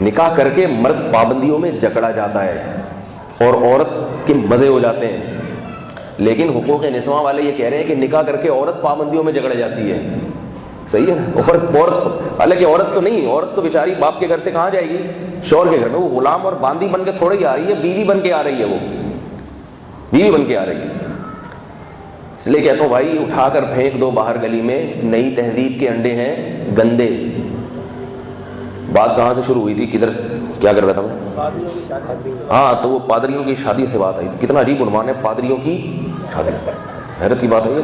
نکاح کر کے مرد پابندیوں میں جکڑا جاتا ہے اور عورت کے مزے ہو جاتے ہیں، لیکن حقوق نسواں والے یہ کہہ رہے ہیں کہ نکاح کر کے عورت پابندیوں میں جکڑ جاتی ہے. صحیح ہے نا؟ عورت حالانکہ عورت تو نہیں، عورت تو بیچاری باپ کے گھر سے کہاں جائے گی؟ شوہر کے گھر میں. وہ غلام اور باندی بن کے تھوڑے ہی آ رہی ہے، بیوی بن کے آ رہی ہے، وہ بیوی بن کے آ رہی ہے. اس لیے کہتا ہوں بھائی اٹھا کر پھینک دو باہر گلی میں، نئی تہذیب کے انڈے ہیں گندے. بات کہاں سے شروع ہوئی تھی؟ کدھر کیا کر رہا تھا میں؟ ہاں تو وہ پادریوں کی شادی سے بات آئی. کتنا عجیب عنوان ہے، پادریوں کی شادی. حیرت کی بات ہے یہ.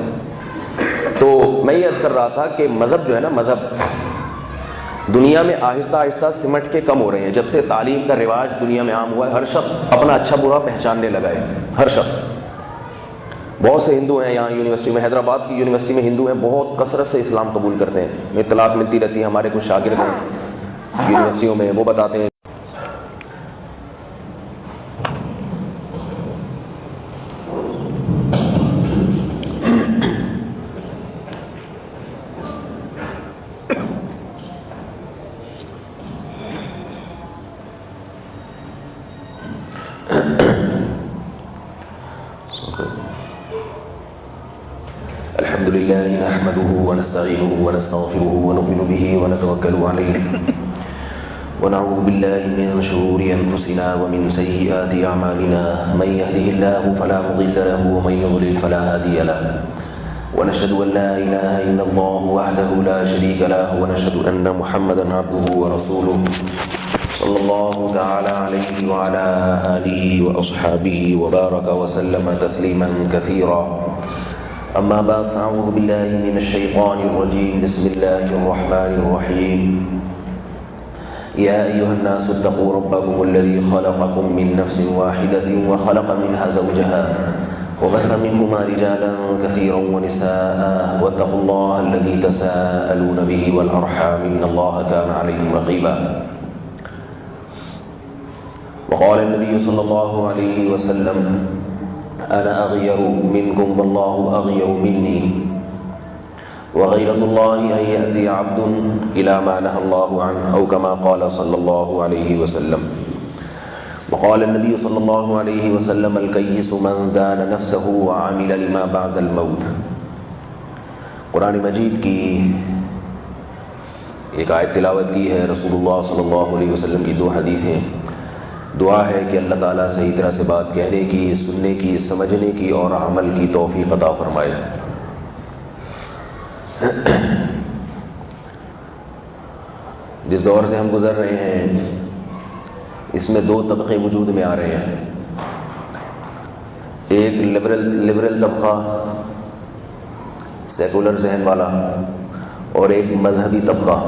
تو میں یہ عرض کر رہا تھا کہ مذہب جو ہے نا، مذہب دنیا میں آہستہ آہستہ سمٹ کے کم ہو رہے ہیں. جب سے تعلیم کا رواج دنیا میں عام ہوا ہے، ہر شخص اپنا اچھا برا پہچاننے لگا ہے. ہر شخص. بہت سے ہندو ہیں یہاں یونیورسٹی میں، حیدرآباد کی یونیورسٹی میں ہندو ہیں، بہت کثرت سے اسلام قبول کرتے ہیں. اطلاعات ملتی رہتی ہیں، ہمارے کچھ شاگرد ہیں یونیورسٹیوں میں، وہ بتاتے ہیں. الحمد لله نحمده ونستعينه ونستغفره ونؤمن به ونتوكل عليه ونعوذ بالله من شرور أنفسنا ومن سيئات أعمالنا من يهده الله فلا مضل له ومن يضلل فلا هادي له ونشهد أن لا إله إلا الله وحده لا شريك له ونشهد أن محمدا عبده ورسوله صلى الله تعالى عليه وعلى آله وأصحابه وبارك وسلم تسليما كثيرا. أما بعد فأعوذ بالله من الشيطان الرجيم. بسم الله الرحمن الرحيم. يا أيها الناس اتقوا ربكم الذي خلقكم من نفس واحدة وخلق منها زوجها وبث منهما رجالا كثيرا ونساء واتقوا الله الذي تساءلون به والأرحام إن الله كان عليكم رقيبا. وقال النبي صلى الله عليه وسلم أنا أغير منكم والله أغير مني وغيرة الله أن يأتي عبد إلى ما نهى الله عنه أو كما قال صلى الله عليه وسلم. وقال النبي صلى الله عليه وسلم الكيس من دان نفسه وعمل لما بعد الموت. قرآن مجید کی ایک آیت تلاوت کی ہے، رسول اللہ صلی اللہ علیہ وسلم کی دو حدیثیں. دعا ہے کہ اللہ تعالیٰ صحیح طرح سے بات کہنے کی، سننے کی، سمجھنے کی اور عمل کی توفیق عطا فرمائے. جس دور سے ہم گزر رہے ہیں اس میں دو طبقے وجود میں آ رہے ہیں. ایک لبرل طبقہ، سیکولر ذہن والا، اور ایک مذہبی طبقہ.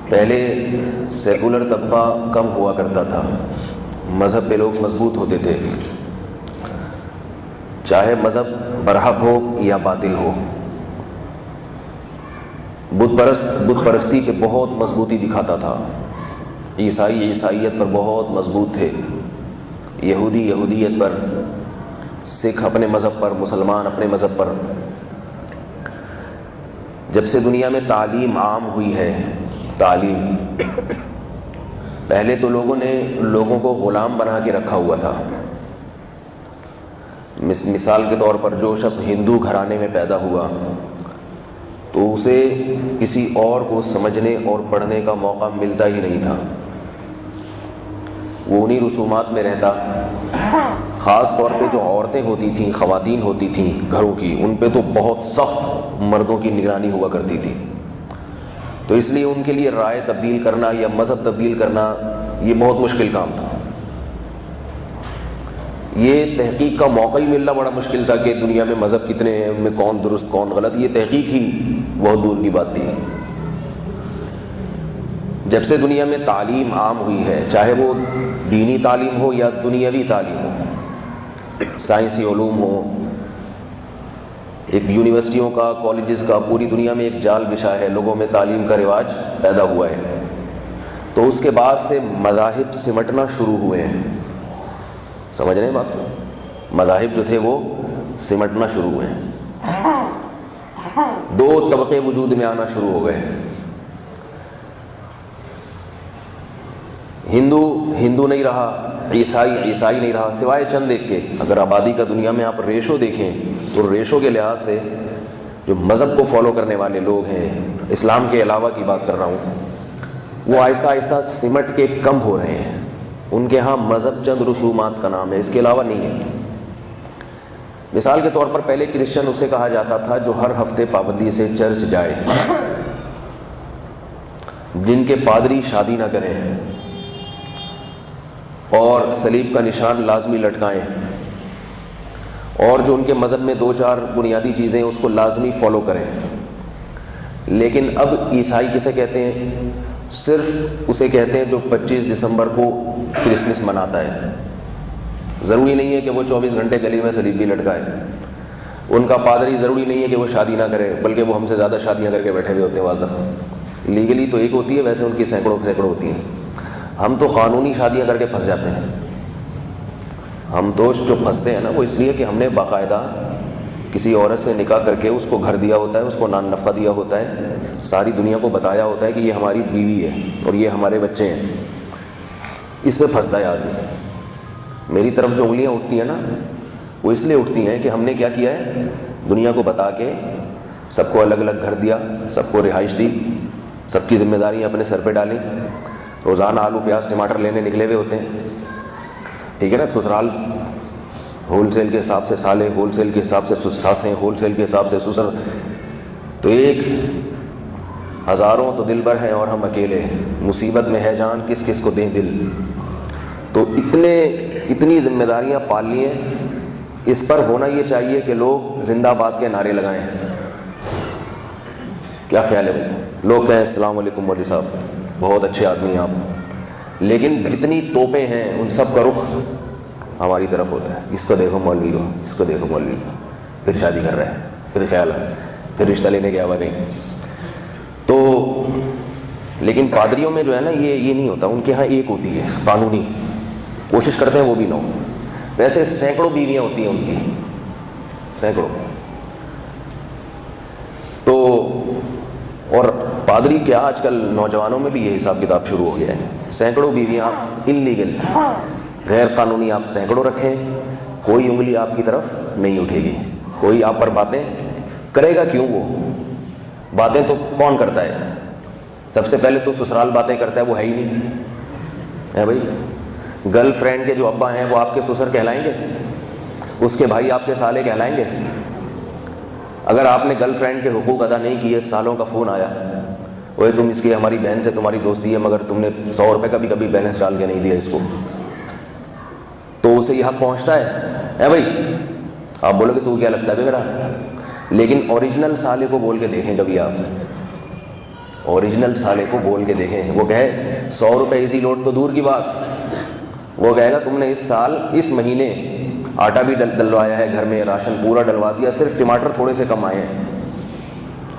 پہلے سیکولر طبقہ کم ہوا کرتا تھا، مذہب پہ لوگ مضبوط ہوتے تھے، چاہے مذہب برحق ہو یا باطل ہو. بت پرستی پہ بہت مضبوطی دکھاتا تھا. عیسائیت پر بہت مضبوط تھے، یہودیت پر، سکھ اپنے مذہب پر، مسلمان اپنے مذہب پر. جب سے دنیا میں تعلیم عام ہوئی ہے، تعلیم، پہلے تو لوگوں نے لوگوں کو غلام بنا کے رکھا ہوا تھا. مثال کے طور پر جو شخص ہندو گھرانے میں پیدا ہوا تو اسے کسی اور کو سمجھنے اور پڑھنے کا موقع ملتا ہی نہیں تھا. وہ انہی رسومات میں رہتا. خاص طور پہ جو عورتیں ہوتی تھیں، خواتین ہوتی تھیں گھروں کی، ان پہ تو بہت سخت مردوں کی نگرانی ہوا کرتی تھی. تو اس لیے ان کے لیے رائے تبدیل کرنا یا مذہب تبدیل کرنا یہ بہت مشکل کام تھا. یہ تحقیق کا موقع ہی ملنا بڑا مشکل تھا کہ دنیا میں مذہب کتنے ہیں، ان میں کون درست کون غلط، یہ تحقیق ہی بہت دور کی بات تھی. جب سے دنیا میں تعلیم عام ہوئی ہے، چاہے وہ دینی تعلیم ہو یا دنیاوی تعلیم ہو، سائنسی علوم ہو، ایک یونیورسٹیوں کا، کالجز کا، پوری دنیا میں ایک جال بچھا ہے، لوگوں میں تعلیم کا رواج پیدا ہوا ہے. تو اس کے بعد سے مذاہب سمٹنا شروع ہوئے ہیں. سمجھ رہے ہیں بات؟ مذاہب جو تھے وہ سمٹنا شروع ہوئے ہیں. دو طبقے وجود میں آنا شروع ہو گئے. ہندو نہیں رہا، عیسائی نہیں رہا، سوائے چند ایک کے. اگر آبادی کا دنیا میں آپ ریشو دیکھیں تو ریشو کے لحاظ سے جو مذہب کو فالو کرنے والے لوگ ہیں، اسلام کے علاوہ کی بات کر رہا ہوں، وہ آہستہ آہستہ سمٹ کے کم ہو رہے ہیں. ان کے ہاں مذہب چند رسومات کا نام ہے، اس کے علاوہ نہیں ہے. مثال کے طور پر پہلے کرسچن اسے کہا جاتا تھا جو ہر ہفتے پابندی سے چرچ جائے، جن کے پادری شادی نہ کریں اور صلیب کا نشان لازمی لٹکائیں، اور جو ان کے مذہب میں دو چار بنیادی چیزیں اس کو لازمی فالو کریں. لیکن اب عیسائی کسے کہتے ہیں؟ صرف اسے کہتے ہیں جو 25 دسمبر کو کرسمس مناتا ہے. ضروری نہیں ہے کہ وہ 24 گھنٹے گلی میں صلیب بھی لٹکائے. ان کا پادری ضروری نہیں ہے کہ وہ شادی نہ کرے، بلکہ وہ ہم سے زیادہ شادیاں کر کے بیٹھے ہوئے ہوتے ہیں. واضح لیگلی تو ایک ہوتی ہے، ویسے ان کی سینکڑوں ہوتی ہیں. ہم تو قانونی شادیاں کر کے پھنس جاتے ہیں. ہم تو جو پھنستے ہیں نا، وہ اس لیے کہ ہم نے باقاعدہ کسی عورت سے نکاح کر کے اس کو گھر دیا ہوتا ہے، اس کو نان نفقہ دیا ہوتا ہے، ساری دنیا کو بتایا ہوتا ہے کہ یہ ہماری بیوی ہے اور یہ ہمارے بچے ہیں. اس سے پھنستا ہے آدمی. میری طرف جو انگلیاں اٹھتی ہیں نا، وہ اس لیے اٹھتی ہیں کہ ہم نے کیا کیا ہے، دنیا کو بتا کے سب کو الگ الگ گھر دیا، سب کو رہائش دی، سب کی ذمہ داریاں اپنے سر پہ ڈالیں. روزانہ آلو پیاز ٹماٹر لینے نکلے ہوئے ہوتے ہیں، ٹھیک ہے نا. سسرال ہول سیل کے حساب سے سالے، ہول سیل کے حساب سے ساسیں، ہول سیل کے حساب سے سسر. تو ایک ہزاروں تو دل بھر ہیں اور ہم اکیلے ہیں. مصیبت میں ہے جان، کس کس کو دیں دل. تو اتنی ذمہ داریاں پال لی ہیں. اس پر ہونا یہ چاہیے کہ لوگ زندہ باد کے نعرے لگائیں. کیا خیال ہے بھائی؟ لوگ کہیں السلام علیکم مولوی صاحب، بہت اچھے آدمی ہیں آپ، لیکن جتنی توپیں ہیں ان سب کا رخ ہماری طرف ہوتا ہے. اس کو دیکھو مولوی کو، اس کو دیکھو مولوی کو، پھر شادی کر رہے ہیں، پھر خیال ہے، پھر رشتہ لینے کے آواز نہیں. تو لیکن پادریوں میں جو ہے نا یہ نہیں ہوتا. ان کے ہاں ایک ہوتی ہے قانونی، کوشش کرتے ہیں وہ بھی نہ ہو. ویسے سینکڑوں بیویاں ہوتی ہیں ان کی، سینکڑوں. تو اور پادری کیا، آج کل نوجوانوں میں بھی یہ حساب کتاب شروع ہو گیا ہے. سینکڑوں بیویاں انلیگل، غیر قانونی آپ سینکڑوں رکھیں، کوئی انگلی آپ کی طرف نہیں اٹھے گی. کوئی آپ پر باتیں کرے گا کیوں؟ وہ باتیں تو کون کرتا ہے؟ سب سے پہلے تو سسرال باتیں کرتا ہے، وہ ہے ہی نہیں ہے بھائی. گرل فرینڈ کے جو ابا ہیں وہ آپ کے سسر کہلائیں گے؟ اس کے بھائی آپ کے سالے کہلائیں گے؟ اگر آپ نے گرل فرینڈ کے حقوق ادا نہیں کیے، سالوں کا فون آیا، وہ تم اس کی ہماری بہن سے تمہاری دوستی ہے مگر تم نے 100 روپے کا بھی کبھی بیلنس ڈال کے نہیں دیا اس کو، تو اسے یہ حق پہنچتا ہے بھائی. آپ بولو کہ تو کیا لگتا ہے میرا؟ لیکن اوریجنل سالے کو بول کے دیکھیں کبھی آپ، اوریجنل سالے کو بول کے دیکھیں. وہ کہے 100 روپے ایزی لوڈ تو دور کی بات، وہ کہے گا تم نے اس سال اس مہینے آٹا بھی ڈلوایا ہے گھر میں، راشن پورا ڈلوا دیا، صرف ٹماٹر تھوڑے سے کم آئے ہیں.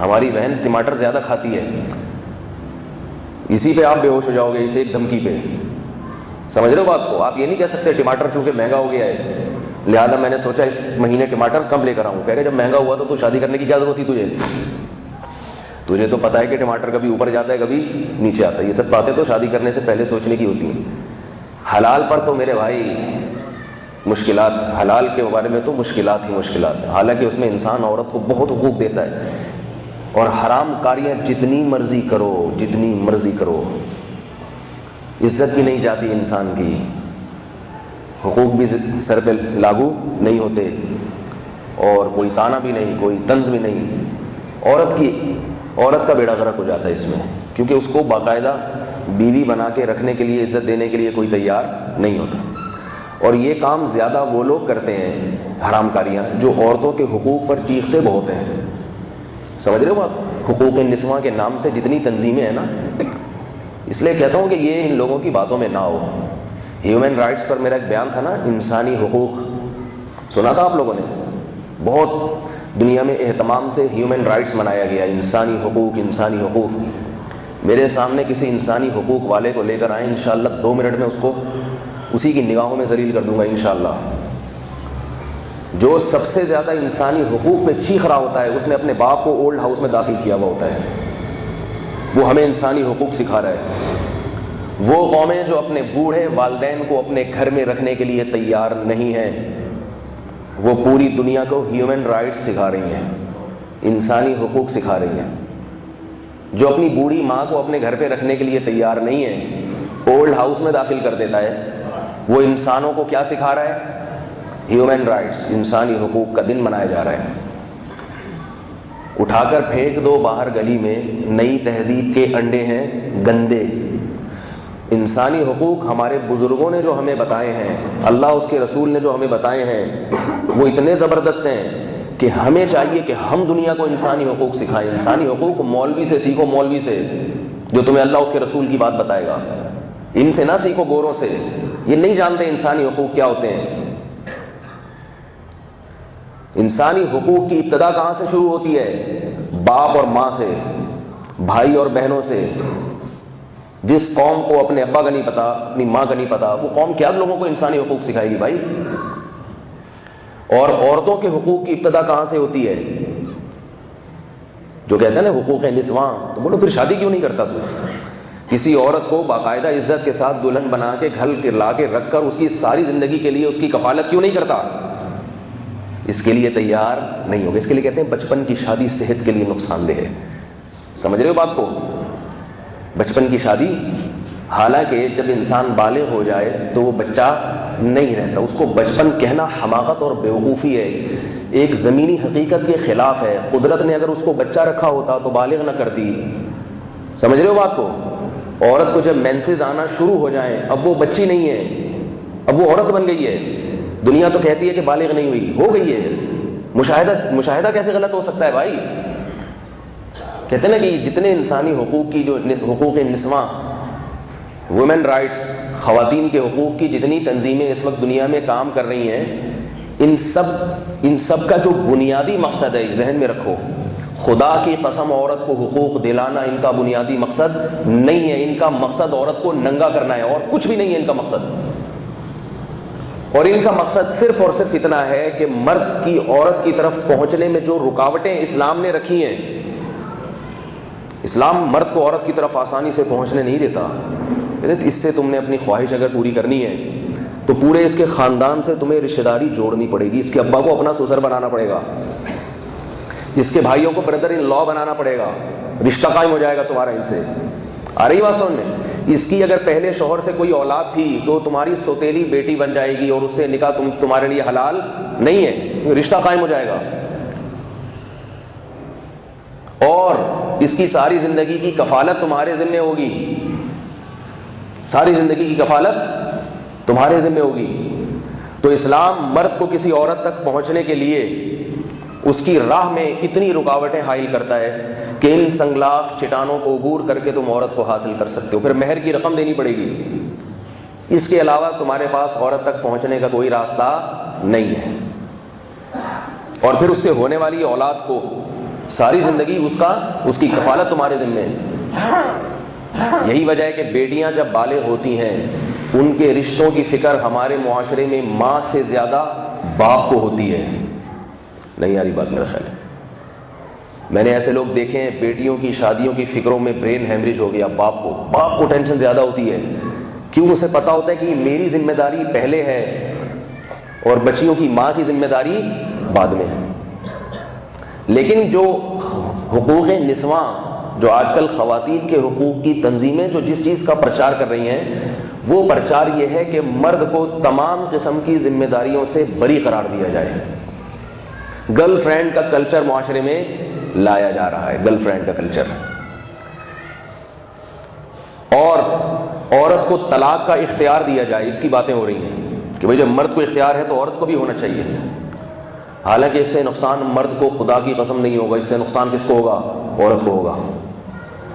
ہماری بہن ٹماٹر زیادہ کھاتی ہے. اسی پہ آپ بے ہوش ہو جاؤ گے، اسے ایک دھمکی پہ. سمجھ رہے ہو بات کو؟ آپ یہ نہیں کہہ سکتے ٹماٹر چونکہ مہنگا ہو گیا ہے لہذا میں نے سوچا اس مہینے ٹماٹر کم لے کر آؤں. کہہ کہ جب مہنگا ہوا تو شادی کرنے کی کیا ضرورت تھی تجھے تو پتا ہے کہ ٹماٹر کبھی اوپر جاتا ہے کبھی نیچے آتا ہے. یہ سب باتیں تو شادی کرنے سے پہلے سوچنے کی ہوتی ہیں. حلال پر تو میرے بھائی مشکلات، حلال کے بارے میں تو مشکلات ہی مشکلات، حالانکہ اس میں انسان عورت کو بہت حقوق دیتا ہے. اور حرام کاریاں جتنی مرضی کرو، جتنی مرضی کرو، عزت بھی نہیں جاتی انسان کی، حقوق بھی سر پہ لاگو نہیں ہوتے، اور کوئی تانا بھی نہیں، کوئی طنز بھی نہیں. عورت کا بیڑا غرق ہو جاتا ہے اس میں، کیونکہ اس کو باقاعدہ بیوی بنا کے رکھنے کے لیے، عزت دینے کے لیے کوئی تیار نہیں ہوتا. اور یہ کام زیادہ وہ لوگ کرتے ہیں حرام کاریاں جو عورتوں کے حقوق پر چیختے بہت ہیں. سمجھ رہے ہو آپ؟ حقوق نسواں کے نام سے جتنی تنظیمیں ہیں نا، اس لیے کہتا ہوں کہ یہ ان لوگوں کی باتوں میں نہ ہو. ہیومن رائٹس پر میرا ایک بیان تھا نا، انسانی حقوق، سنا تھا آپ لوگوں نے؟ بہت دنیا میں اہتمام سے ہیومن رائٹس منایا گیا، انسانی حقوق، انسانی حقوق. میرے سامنے کسی انسانی حقوق والے کو لے کر آئیں، انشاءاللہ 2 منٹ میں اس کو اسی کی نگاہوں میں ذلیل کر دوں گا انشاءاللہ. جو سب سے زیادہ انسانی حقوق پہ چیخ رہا ہوتا ہے اس نے اپنے باپ کو اولڈ ہاؤس میں داخل کیا ہوا ہوتا ہے. وہ ہمیں انسانی حقوق سکھا رہا ہے. وہ قومیں جو اپنے بوڑھے والدین کو اپنے گھر میں رکھنے کے لیے تیار نہیں ہیں, وہ پوری دنیا کو ہیومن رائٹس سکھا رہی ہیں, انسانی حقوق سکھا رہی ہیں. جو اپنی بوڑھی ماں کو اپنے گھر پہ رکھنے کے لیے تیار نہیں ہے, اولڈ ہاؤس میں داخل کر دیتا ہے, وہ انسانوں کو کیا سکھا رہا ہے؟ ہیومن رائٹس, انسانی حقوق کا دن منایا جا رہا ہے. اٹھا کر پھینک دو باہر گلی میں, نئی تہذیب کے انڈے ہیں گندے. انسانی حقوق ہمارے بزرگوں نے جو ہمیں بتائے ہیں, اللہ اس کے رسول نے جو ہمیں بتائے ہیں, وہ اتنے زبردست ہیں کہ ہمیں چاہیے کہ ہم دنیا کو انسانی حقوق سکھائیں. انسانی حقوق مولوی سے سیکھو, مولوی سے جو تمہیں اللہ اس کے رسول کی بات بتائے گا. ان سے نہ سیکھو, گوروں سے. یہ نہیں جانتے انسانی حقوق کیا ہوتے ہیں. انسانی حقوق کی ابتدا کہاں سے شروع ہوتی ہے؟ باپ اور ماں سے, بھائی اور بہنوں سے. جس قوم کو اپنے ابا کا نہیں پتا, اپنی ماں کا نہیں پتا, وہ قوم کیا لوگوں کو انسانی حقوق سکھائے گی بھائی؟ اور عورتوں کے حقوق کی ابتدا کہاں سے ہوتی ہے؟ جو کہتے ہیں نا حقوق نسواں, تو بولو پھر شادی کیوں نہیں کرتا تو؟ کسی عورت کو باقاعدہ عزت کے ساتھ دلہن بنا کے گھر کے لا کے رکھ کر اس کی ساری زندگی کے لیے اس کی کفالت کیوں نہیں کرتا؟ اس کے لیے تیار نہیں ہوگا. اس کے لیے کہتے ہیں بچپن کی شادی صحت کے لیے نقصان دہ ہے. سمجھ رہے ہو بات کو؟ بچپن کی شادی, حالانکہ جب انسان بالغ ہو جائے تو وہ بچہ نہیں رہتا. اس کو بچپن کہنا حماقت اور بیوقوفی ہے, ایک زمینی حقیقت کے خلاف ہے. قدرت نے اگر اس کو بچہ رکھا ہوتا تو بالغ نہ کرتی. سمجھ رہے ہو بات کو؟ عورت کو جب مینسز آنا شروع ہو جائیں, اب وہ بچی نہیں ہے, اب وہ عورت بن گئی ہے. دنیا تو کہتی ہے کہ بالغ نہیں ہوئی, ہو گئی ہے. مشاہدہ کیسے غلط ہو سکتا ہے بھائی؟ کہتے ہیں نا کہ جتنے انسانی حقوق کی جو حقوق نسواں, وومن رائٹس, خواتین کے حقوق کی جتنی تنظیمیں اس وقت دنیا میں کام کر رہی ہیں, ان سب کا جو بنیادی مقصد ہے, ذہن میں رکھو, خدا کی قسم عورت کو حقوق دلانا ان کا بنیادی مقصد نہیں ہے. ان کا مقصد عورت کو ننگا کرنا ہے, اور کچھ بھی نہیں ہے ان کا مقصد. اور ان کا مقصد صرف اور صرف اتنا ہے کہ مرد کی عورت کی طرف پہنچنے میں جو رکاوٹیں اسلام نے رکھی ہیں, اسلام مرد کو عورت کی طرف آسانی سے پہنچنے نہیں دیتا. اس سے تم نے اپنی خواہش اگر پوری کرنی ہے تو پورے اس کے خاندان سے تمہیں رشتہ داری جوڑنی پڑے گی. اس کے ابا کو اپنا سسر بنانا پڑے گا, اس کے بھائیوں کو بردر ان لا بنانا پڑے گا, رشتہ قائم ہو جائے گا تمہارا ان سے. آ رہی بات سمجھ میں؟ اس کی اگر پہلے شوہر سے کوئی اولاد تھی تو تمہاری سوتیلی بیٹی بن جائے گی, اور اس سے نکاح تمہارے لیے حلال نہیں ہے, رشتہ قائم ہو جائے گا. اور اس کی ساری زندگی کی کفالت تمہارے ذمہ ہوگی, ساری زندگی کی کفالت تمہارے ذمہ ہوگی. تو اسلام مرد کو کسی عورت تک پہنچنے کے لیے اس کی راہ میں اتنی رکاوٹیں حائل کرتا ہے کہ ان سنگلاخ چٹانوں کو عبور کر کے تم عورت کو حاصل کر سکتے ہو. پھر مہر کی رقم دینی پڑے گی. اس کے علاوہ تمہارے پاس عورت تک پہنچنے کا کوئی راستہ نہیں ہے. اور پھر اس سے ہونے والی اولاد کو ساری زندگی اس کی کفالت تمہارے ذمہ ہے. یہی وجہ ہے کہ بیٹیاں جب بالغ ہوتی ہیں ان کے رشتوں کی فکر ہمارے معاشرے میں ماں سے زیادہ باپ کو ہوتی ہے. نہیں آ رہی بات میرا خیال ہے. میں نے ایسے لوگ دیکھے ہیں بیٹیوں کی شادیوں کی فکروں میں برین ہیمریج ہو گیا. باپ کو ٹینشن زیادہ ہوتی ہے. کیوں؟ اسے پتا ہوتا ہے کہ میری ذمہ داری پہلے ہے اور بچیوں کی ماں کی ذمہ داری بعد میں ہے. لیکن جو حقوق نسواں, جو آج کل خواتین کے حقوق کی تنظیمیں جو جس چیز کا پرچار کر رہی ہیں, وہ پرچار یہ ہے کہ مرد کو تمام قسم کی ذمہ داریوں سے بری قرار دیا جائے. گرل فرینڈ کا کلچر معاشرے میں لایا جا رہا ہے, گرل فرینڈ کا کلچر. اور عورت کو طلاق کا اختیار دیا جائے, اس کی باتیں ہو رہی ہیں کہ بھئی جب مرد کو اختیار ہے تو عورت کو بھی ہونا چاہیے. حالانکہ اس سے نقصان مرد کو خدا کی قسم نہیں ہوگا, اس سے نقصان کس کو ہوگا؟ عورت کو ہوگا.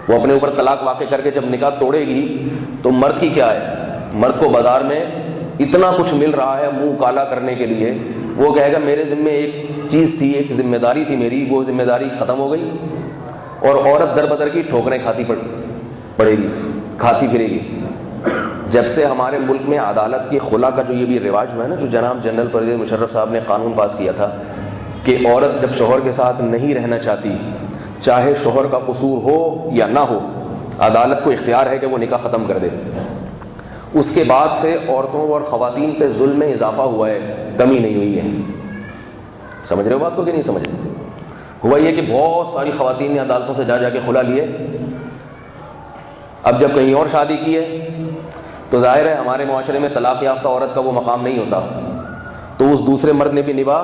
وہ اپنے اوپر طلاق واقع کر کے جب نکاح توڑے گی تو مرد کی کیا ہے؟ مرد کو بازار میں اتنا کچھ مل رہا ہے منہ کالا کرنے کے لیے, وہ کہے گا میرے ذمہ ایک چیز تھی, ایک ذمہ داری تھی میری, وہ ذمہ داری ختم ہو گئی. اور عورت در بدر کی ٹھوکریں کھاتی پڑے گی, کھاتی پھرے گی. جب سے ہمارے ملک میں عدالت کی خلا کا جو یہ بھی رواج ہوا ہے نا، جو جناب جنرل پرویز مشرف صاحب نے قانون پاس کیا تھا کہ عورت جب شوہر کے ساتھ نہیں رہنا چاہتی، چاہے شوہر کا قصور ہو یا نہ ہو، عدالت کو اختیار ہے کہ وہ نکاح ختم کر دے. اس کے بعد سے عورتوں اور خواتین پہ ظلم میں اضافہ ہوا ہے، کمی نہیں ہوئی ہے. سمجھ رہے ہو بات کو کہ نہیں سمجھ رہے؟ ہوا یہ کہ بہت ساری خواتین نے عدالتوں سے جا کے خلا لیے. اب جب کہیں اور شادی کی ہے تو ظاہر ہے ہمارے معاشرے میں طلاق یافتہ عورت کا وہ مقام نہیں ہوتا، تو اس دوسرے مرد نے بھی نباہ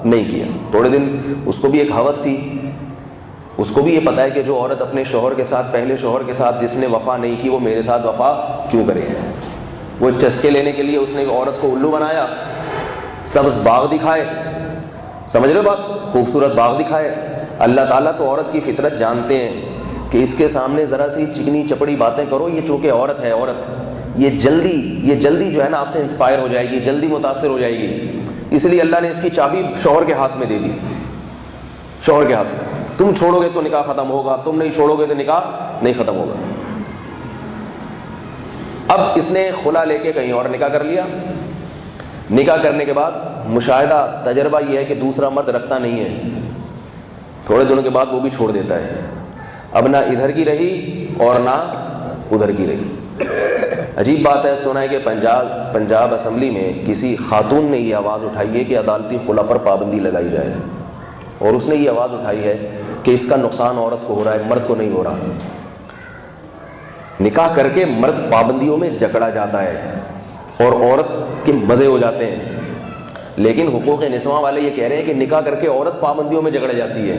نہیں کیا. تھوڑے دن اس کو بھی ایک ہوس تھی، اس کو بھی یہ پتا ہے کہ جو عورت اپنے شوہر کے ساتھ، پہلے شوہر کے ساتھ جس نے وفا نہیں کی، وہ میرے ساتھ وفا کیوں کرے. وہ چسکے لینے کے لیے اس نے عورت کو الو بنایا، سبز باغ دکھائے. سمجھ رہے ہو بات؟ خوبصورت باغ دکھائے. اللہ تعالیٰ تو عورت کی فطرت جانتے ہیں کہ اس کے سامنے ذرا سی چکنی چپڑی باتیں کرو، یہ چونکہ عورت ہے، عورت یہ جلدی جو ہے نا آپ سے انسپائر ہو جائے گی، جلدی متاثر ہو جائے گی. اس لیے اللہ نے اس کی چابی شوہر کے ہاتھ میں دے دی. شوہر کے ہاتھ میں تم چھوڑو گے تو نکاح ختم ہوگا، تم نہیں چھوڑو گے تو نکاح نہیں ختم ہوگا. اب اس نے خلا لے کے کہیں اور نکاح کر لیا. نکاح کرنے کے بعد مشاہدہ تجربہ یہ ہے کہ دوسرا مرد رکھتا نہیں ہے. تھوڑے دنوں کے بعد وہ بھی چھوڑ دیتا ہے. اب نہ ادھر کی رہی اور نہ ادھر کی رہی. عجیب بات ہے، سنا ہے کہ پنجاب اسمبلی میں کسی خاتون نے یہ آواز اٹھائی ہے کہ عدالتی خلا پر پابندی لگائی جائے، اور اس نے یہ آواز اٹھائی ہے کہ اس کا نقصان عورت کو ہو رہا ہے، مرد کو نہیں ہو رہا. نکاح کر کے مرد پابندیوں میں جکڑا جاتا ہے اور عورت کے مزے ہو جاتے ہیں. لیکن حقوق نسواں والے یہ کہہ رہے ہیں کہ نکاح کر کے عورت پابندیوں میں جکڑ جاتی ہے.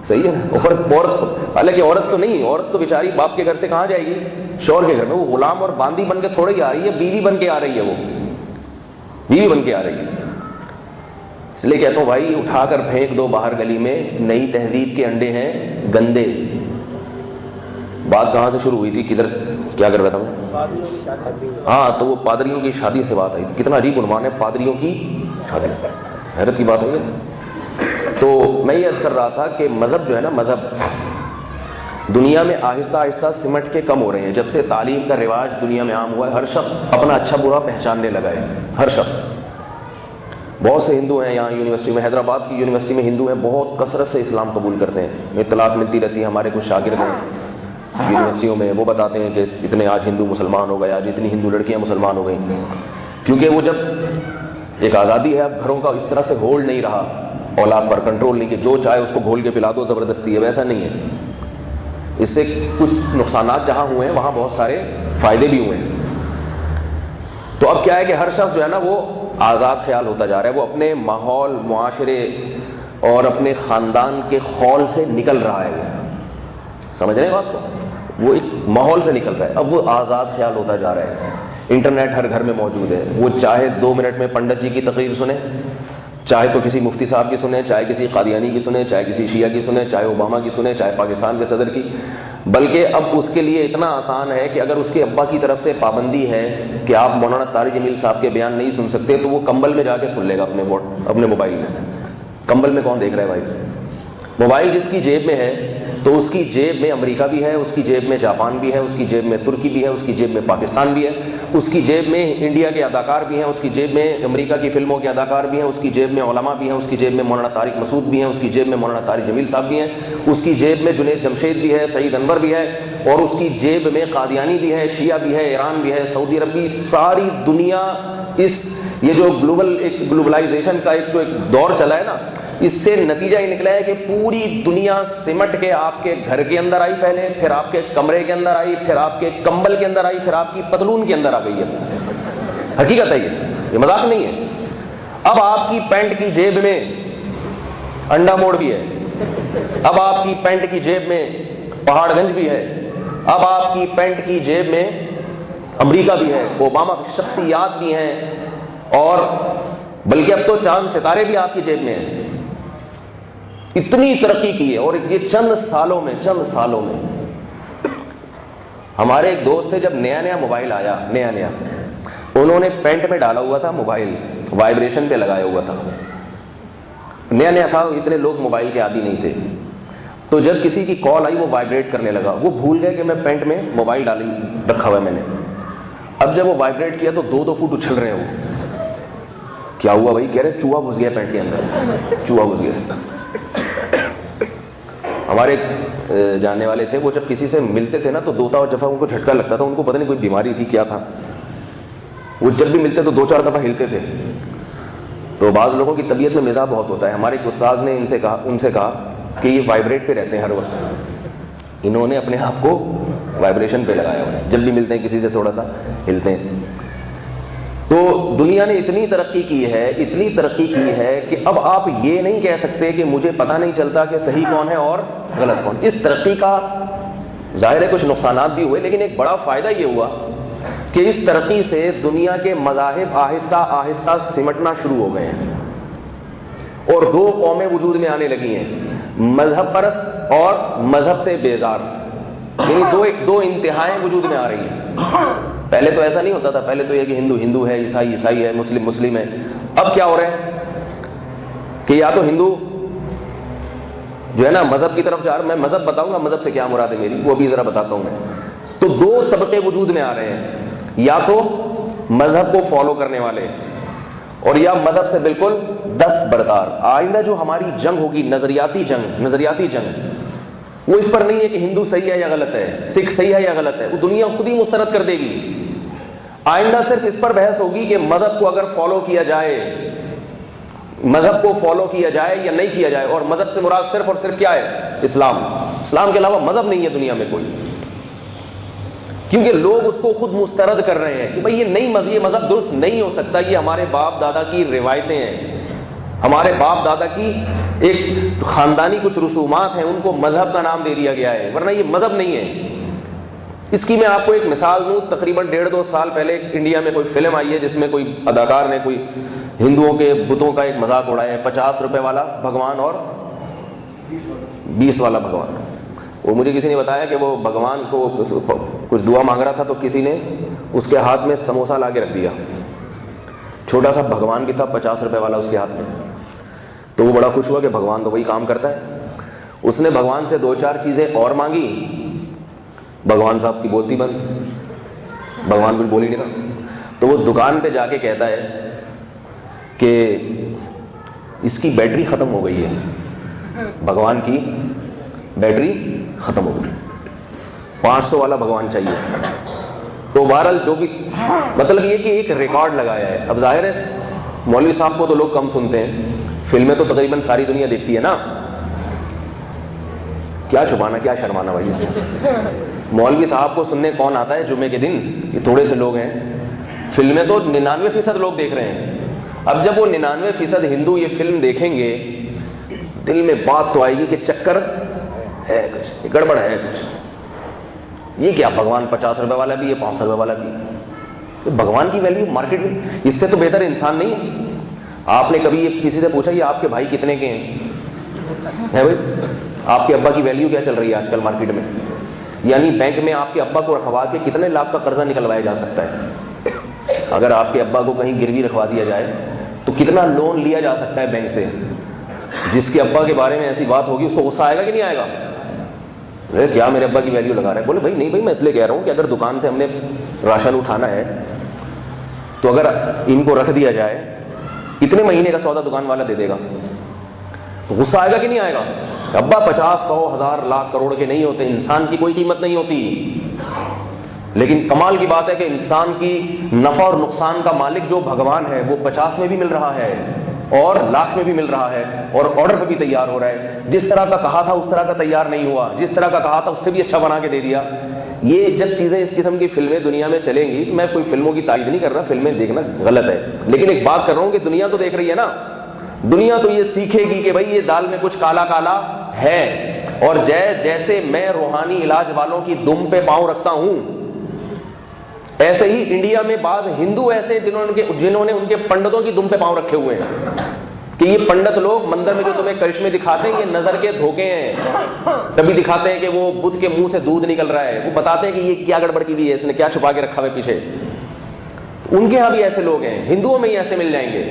صحیح ہے نا؟ عورت حالانکہ عورت تو نہیں، عورت تو بیچاری باپ کے گھر سے کہاں جائے گی؟ شوہر کے گھر میں. وہ غلام اور باندی بن کے تھوڑے ہی آ رہی ہے، بیوی بن کے آ رہی ہے. وہ بیوی بن کے آ رہی ہے. اس لیے کہتا ہوں بھائی، اٹھا کر پھینک دو باہر گلی میں. نئی تہذیب کے انڈے ہیں گندے. بات کہاں سے شروع ہوئی تھی؟ کدھر کیا کر رہا تھا میں؟ ہاں، تو وہ پادریوں کی شادی سے بات آئی تھی. کتنا عجیب عنوان ہے، پادریوں کی شادی. حیرت کی بات ہے. تو میں یہ عرض کر رہا تھا کہ مذہب جو ہے نا، مذہب دنیا میں آہستہ آہستہ سمٹ کے کم ہو رہے ہیں. جب سے تعلیم کا رواج دنیا میں عام ہوا ہے، ہر شخص اپنا اچھا برا پہچاننے لگا ہے. ہر شخص. بہت سے ہندو ہیں یہاں یونیورسٹی میں، حیدرآباد کی یونیورسٹی میں ہندو ہیں، بہت کثرت سے اسلام قبول کرتے ہیں. اطلاعات ملتی رہتی ہے. ہمارے کچھ شاگرد ہیں یونیورسٹیوں میں، وہ بتاتے ہیں کہ اتنے آج ہندو مسلمان ہو گئے، آج اتنی ہندو لڑکیاں مسلمان ہو گئیں. کیونکہ وہ جب ایک آزادی ہے، اب گھروں کا اس طرح سے ہولڈ نہیں رہا، اولاد پر کنٹرول نہیں کہ جو چاہے اس کو گھول کے پلا دو، زبردستی ہے. ویسا نہیں ہے. اس سے کچھ نقصانات جہاں ہوئے ہیں وہاں بہت سارے فائدے بھی ہوئے ہیں. تو اب کیا ہے کہ ہر شخص جو ہے نا وہ آزاد خیال ہوتا جا رہا ہے. وہ اپنے ماحول، معاشرے اور اپنے خاندان کے خول سے نکل رہا ہے. وہ سمجھ رہے ہیں بات کو؟ وہ ایک ماحول سے نکل رہا ہے. اب وہ آزاد خیال ہوتا جا رہا ہے. انٹرنیٹ ہر گھر میں موجود ہے. وہ چاہے 2 منٹ میں پنڈت جی کی تقریر سنیں، چاہے تو کسی مفتی صاحب کی سنیں، چاہے کسی قادیانی کی سنیں، چاہے کسی شیعہ کی سنیں، چاہے اوباما کی سنیں، چاہے پاکستان کے صدر کی. بلکہ اب اس کے لیے اتنا آسان ہے کہ اگر اس کے ابا کی طرف سے پابندی ہے کہ آپ مولانا طارق جمیل صاحب کے بیان نہیں سن سکتے، تو وہ کمبل میں جا کے سن لے گا اپنے موبائل میں. کمبل میں کون دیکھ رہا ہے بھائی؟ موبائل جس کی جیب میں ہے تو اس کی جیب میں امریکہ بھی ہے، اس کی جیب میں جاپان بھی ہے، اس کی جیب میں ترکی بھی ہے، اس کی جیب میں پاکستان بھی ہے، اس کی جیب میں انڈیا کے اداکار بھی ہیں، اس کی جیب میں امریکہ کی فلموں کے اداکار بھی ہیں، اس کی جیب میں علماء بھی ہیں، اس کی جیب میں مولانا طارق مسعود بھی ہیں، اس کی جیب میں مولانا طارق جمیل صاحب بھی ہیں، اس کی جیب میں جنید جمشید بھی ہے، سعید انور بھی ہے، اور اس کی جیب میں قادیانی بھی ہے، شیعہ بھی ہے، ایران بھی ہے، سعودی عرب بھی. ساری دنیا یہ جو گلوبلائزیشن کا ایک دور چلا ہے نا، اس سے نتیجہ یہ نکلا ہے کہ پوری دنیا سمٹ کے آپ کے گھر کے اندر آئی، پہلے پھر آپ کے کمرے کے اندر آئی، پھر آپ کے کمبل کے اندر آئی، پھر آپ کی پتلون کے اندر آ گئی ہے. حقیقت ہے یہ مذاق نہیں ہے. اب آپ کی پینٹ کی جیب میں انڈا موڑ بھی ہے، اب آپ کی پینٹ کی جیب میں پہاڑ گنج بھی ہے، اب آپ کی پینٹ کی جیب میں امریکہ بھی ہے، اوباما کی شخصیات بھی ہیں، اور بلکہ اب تو چاند ستارے بھی آپ کی جیب میں ہیں. اتنی ترقی کی ہے. اور یہ چند سالوں میں ہمارے ایک دوست تھے، جب نیا موبائل آیا، نیا انہوں نے پینٹ میں ڈالا ہوا تھا موبائل، وائبریشن پہ لگایا ہوا تھا. نیا تھا، اتنے لوگ موبائل کے عادی نہیں تھے. تو جب کسی کی کال آئی وہ وائبریٹ کرنے لگا. وہ بھول گئے کہ میں پینٹ میں موبائل رکھا ہوا ہے میں نے. اب جب وہ وائبریٹ کیا تو 2 فٹ اچھل رہے ہیں وہ. کیا ہوا بھائی؟ کہہ رہے چوہا گھس گیا پینٹ کے اندر, چوہا گھس گیا. ہمارے جاننے والے تھے, وہ جب کسی سے ملتے تھے نا تو 2 دفعہ ان کو جھٹکا لگتا تھا. ان کو پتہ نہیں کوئی بیماری تھی, کیا تھا. وہ جب بھی ملتے تو 2-4 دفعہ ہلتے تھے. تو بعض لوگوں کی طبیعت میں مزاج بہت ہوتا ہے. ہمارے ایک استاذ نے ان سے کہا کہ یہ وائبریٹ پہ رہتے ہیں ہر وقت. انہوں نے اپنے آپ کو وائبریشن پہ لگایا ہوا ہے, جب بھی ملتے ہیں کسی سے تھوڑا سا ہلتے ہیں. تو دنیا نے اتنی ترقی کی ہے کہ اب آپ یہ نہیں کہہ سکتے کہ مجھے پتہ نہیں چلتا کہ صحیح کون ہے اور غلط کون. اس ترقی کا ظاہر ہے کچھ نقصانات بھی ہوئے, لیکن ایک بڑا فائدہ یہ ہوا کہ اس ترقی سے دنیا کے مذاہب آہستہ آہستہ سمٹنا شروع ہو گئے ہیں اور 2 قومیں وجود میں آنے لگی ہیں, مذہب پرست اور مذہب سے بیزار. یعنی دو انتہائیں وجود میں آ رہی ہیں. پہلے تو ایسا نہیں ہوتا تھا, پہلے تو یہ کہ ہندو ہے, عیسائی ہے, مسلم ہے. اب کیا ہو رہا ہے کہ یا تو ہندو جو ہے نا مذہب کی طرف جا رہا, میں مذہب بتاؤں گا مذہب سے کیا مراد ہے میری, وہ بھی ذرا بتاتا ہوں میں. تو 2 طبقے وجود میں آ رہے ہیں, یا تو مذہب کو فالو کرنے والے اور یا مذہب سے بالکل دستبردار. آئندہ جو ہماری جنگ ہوگی, نظریاتی جنگ, وہ اس پر نہیں ہے کہ ہندو صحیح ہے یا غلط ہے, سکھ صحیح ہے یا غلط ہے, وہ دنیا خود ہی مسترد کر دے گی. آئندہ صرف اس پر بحث ہوگی کہ مذہب کو اگر فالو کیا جائے, مذہب کو فالو کیا جائے یا نہیں کیا جائے. اور مذہب سے مراد صرف اور صرف کیا ہے؟ اسلام. اسلام کے علاوہ مذہب نہیں ہے دنیا میں کوئی, کیونکہ لوگ اس کو خود مسترد کر رہے ہیں کہ بھئی یہ مذہب درست نہیں ہو سکتا. یہ ہمارے باپ دادا کی روایتیں ہیں, ہمارے باپ دادا کی ایک خاندانی کچھ رسومات ہیں, ان کو مذہب کا نام دے دیا گیا ہے, ورنہ یہ مذہب نہیں ہے. اس کی میں آپ کو ایک مثال دوں. تقریباً 1.5-2 سال پہلے انڈیا میں کوئی فلم آئی ہے جس میں کوئی اداکار نے کوئی ہندوؤں کے بتوں کا ایک مذاق اڑایا ہے. 50 روپے والا بھگوان اور 20 والا بھگوان. وہ مجھے کسی نے بتایا کہ وہ بھگوان کو کچھ دعا مانگ رہا تھا تو کسی نے اس کے ہاتھ میں سموسہ لا کے رکھ دیا. چھوٹا سا بھگوان کی تھا, 50 روپے والا اس کے ہاتھ میں. تو وہ بڑا خوش ہوا کہ بھگوان تو وہی کام کرتا ہے. اس نے بھگوان سے 2-4 چیزیں اور مانگی, بھگوان صاحب کی بولتی بند, بھگوان کچھ بول ہی نہیں رہا. تو وہ دکان پہ جا کے کہتا ہے کہ اس کی بیٹری ختم ہو گئی ہے, بھگوان کی بیٹری ختم ہو گئی, 500 والا بھگوان چاہیے. تو بہرحال جو بھی مطلب یہ کہ ایک ریکارڈ لگایا ہے. اب ظاہر ہے مولوی صاحب کو تو لوگ کم سنتے ہیں, فلمیں تو تقریباً ساری دنیا دیکھتی ہے نا. کیا چھپانا, کیا شرمانا بھائی اس میں. مولوی صاحب کو سننے کون آتا ہے جمعے کے دن؟ یہ تھوڑے سے لوگ ہیں. فلمیں تو 99% لوگ دیکھ رہے ہیں. اب جب وہ 99% ہندو یہ فلم دیکھیں گے, دل میں بات تو آئے گی کہ چکر ہے, کچھ گڑبڑ ہے کچھ. یہ کیا بھگوان 50 روپے والا بھی, یہ 500 روپے والا بھی. بھگوان کی ویلیو مارکیٹ میں اس سے تو بہتر انسان نہیں ہے. آپ نے کبھی کسی سے پوچھا یہ آپ کے بھائی کتنے کے ہیں بھائی؟ آپ کے ابا کی ویلیو کیا چل رہی ہے آج کل مارکیٹ میں؟ یعنی بینک میں آپ کے ابا کو رکھوا کے کتنے لاکھ کا قرضہ نکلوایا جا سکتا ہے؟ اگر آپ کے ابا کو کہیں گروی رکھوا دیا جائے تو کتنا لون لیا جا سکتا ہے بینک سے؟ جس کے ابا کے بارے میں ایسی بات ہوگی اس کو غصہ آئے گا کہ نہیں آئے گا؟ کیا میرے ابا کی ویلیو لگا رہا ہے؟ بولے بھائی نہیں بھائی, میں اس لیے کہہ رہا ہوں کہ اگر دکان سے ہم نے راشن اٹھانا ہے تو اگر ان کو رکھ دیا جائے, اتنے مہینے کا سودا دکان والا دے دے گا, تو غصہ آئے گا کہ نہیں آئے گا؟ ابا 50, 100, 1000, لاکھ, کروڑ کے نہیں ہوتے, انسان کی کوئی قیمت نہیں ہوتی. لیکن کمال کی بات ہے کہ انسان کی نفع اور نقصان کا مالک جو بھگوان ہے وہ 50 میں بھی مل رہا ہے اور لاکھ میں بھی مل رہا ہے, اور آرڈر پہ بھی تیار ہو رہا ہے. جس طرح کا کہا تھا اس طرح کا تیار نہیں ہوا, جس طرح کا کہا تھا اس سے بھی اچھا بنا کے دے دیا. یہ جب چیزیں اس قسم کی فلمیں دنیا میں چلیں گی, میں کوئی فلموں کی تعریف نہیں کر رہا, فلمیں دیکھنا غلط ہے, لیکن ایک بات کر رہا ہوں کہ دنیا تو دیکھ رہی ہے نا. دنیا تو یہ سیکھے گی کہ بھائی یہ دال میں کچھ کالا کالا ہے, اور جیسے میں روحانی علاج والوں کی دم پہ پاؤں رکھتا ہوں, ایسے ہی انڈیا میں بعض ہندو ایسے جنہوں نے ان کے پنڈتوں کی دم پہ پاؤں رکھے ہوئے ہیں کہ یہ پنڈت لوگ مندر میں جو تمہیں کرشمے دکھاتے ہیں یہ نظر کے دھوکے ہیں. کبھی دکھاتے ہیں کہ وہ بدھ کے منہ سے دودھ نکل رہا ہے, وہ بتاتے ہیں کہ یہ کیا گڑبڑ کی ہوئی ہے, اس نے کیا چھپا کے رکھا ہوا ہے پیچھے. ان کے ہاں بھی ایسے لوگ ہیں, ہندوؤں میں ہی ایسے مل جائیں گے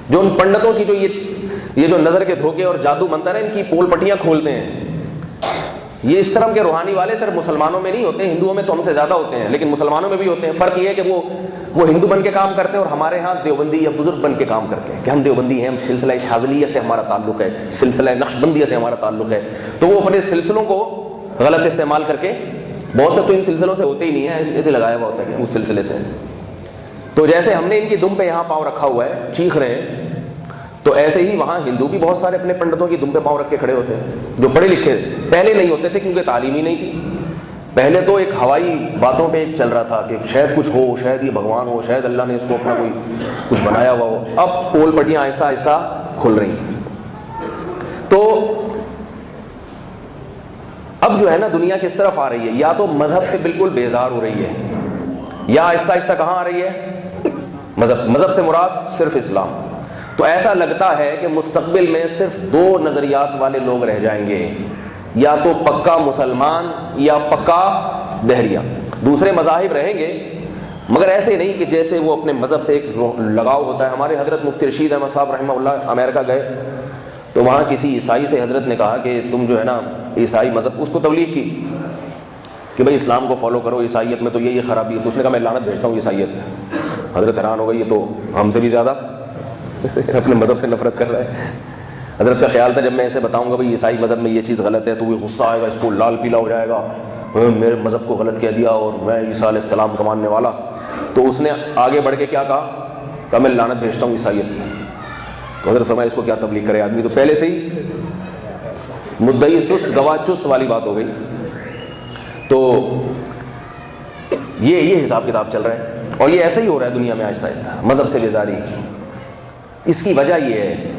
جو ان پنڈتوں کی جو یہ جو نظر کے دھوکے اور جادو منتر ہے ان کی پول پٹیاں کھولتے ہیں. یہ اس طرح کے روحانی والے صرف مسلمانوں میں نہیں ہوتے، ہندوؤں میں تو ہم سے زیادہ ہوتے ہیں، لیکن مسلمانوں میں بھی ہوتے ہیں۔ فرق یہ ہے کہ وہ ہندو بن کے کام کرتے ہیں اور ہمارے ہاں دیوبندی یا بزرگ بن کے کام کرتے ہیں کہ ہم دیوبندی ہیں، ہم سلسلہ شاذلیہ سے ہمارا تعلق ہے، سلسلہ نقشبندیہ سے ہمارا تعلق ہے، تو وہ اپنے سلسلوں کو غلط استعمال کر کے، بہت سے تو ان سلسلوں سے ہوتے ہی نہیں ہے، ایسے لگایا ہوا ہوتا ہے کہ اس سلسلے سے۔ تو جیسے ہم نے ان کی دم پہ یہاں پاؤں رکھا ہوا ہے، چیخ رہے ہیں، تو ایسے ہی وہاں ہندو بھی بہت سارے اپنے پنڈتوں کی دم پہ پاؤں رکھ کے کھڑے ہوتے ہیں، جو پڑھے لکھے پہلے نہیں ہوتے تھے کیونکہ تعلیم ہی نہیں تھی۔ پہلے تو ایک ہوائی باتوں پہ ایک چل رہا تھا کہ شاید کچھ ہو، شاید یہ بھگوان ہو، شاید اللہ نے اس کو اپنا کوئی کچھ بنایا ہوا ہو۔ اب پول پٹیاں آہستہ آہستہ کھل رہی ہیں۔ تو اب جو ہے نا دنیا کس طرف آ رہی ہے، یا تو مذہب سے بالکل بیزار ہو رہی ہے، یا آہستہ آہستہ کہاں آ رہی ہے، مذہب سے مراد صرف اسلام۔ تو ایسا لگتا ہے کہ مستقبل میں صرف دو نظریات والے لوگ رہ جائیں گے، یا تو پکا مسلمان یا پکا بحریہ۔ دوسرے مذاہب رہیں گے مگر ایسے نہیں کہ جیسے وہ اپنے مذہب سے ایک لگاؤ ہوتا ہے۔ ہمارے حضرت مفتی رشید احمد صاحب رحمہ اللہ امریکہ گئے تو وہاں کسی عیسائی سے حضرت نے کہا کہ تم جو ہے نا عیسائی مذہب، اس کو تبلیغ کی کہ بھائی اسلام کو فالو کرو، عیسائیت میں تو یہ خرابی ہے۔ تو اس نے کہا میں لعنت بھیجتا ہوں عیسائیت میں۔ حضرت حیران ہو گئی، یہ تو ہم سے بھی زیادہ اپنے مذہب سے نفرت کر رہا ہے۔ حضرت کا خیال تھا جب میں ایسے بتاؤں گا بھائی عیسائی مذہب میں یہ چیز غلط ہے تو وہ غصہ آئے گا، اس کو لال پیلا ہو جائے گا، میرے مذہب کو غلط کہہ دیا اور میں عیسیٰ علیہ السلام کا ماننے والا۔ تو اس نے آگے بڑھ کے کیا کہا میں لعنت بھیجتا ہوں عیسائیت میں۔ تو حضرت فرمایا اس کو کیا تبلیغ کرے آدمی، تو پہلے سے ہی مدعی سست گواہ چست والی بات ہو گئی۔ تو یہ حساب کتاب چل رہا ہے اور یہ ایسا ہی ہو رہا ہے دنیا میں آہستہ آہستہ، مذہب سے بیزاری۔ اس کی وجہ یہ ہے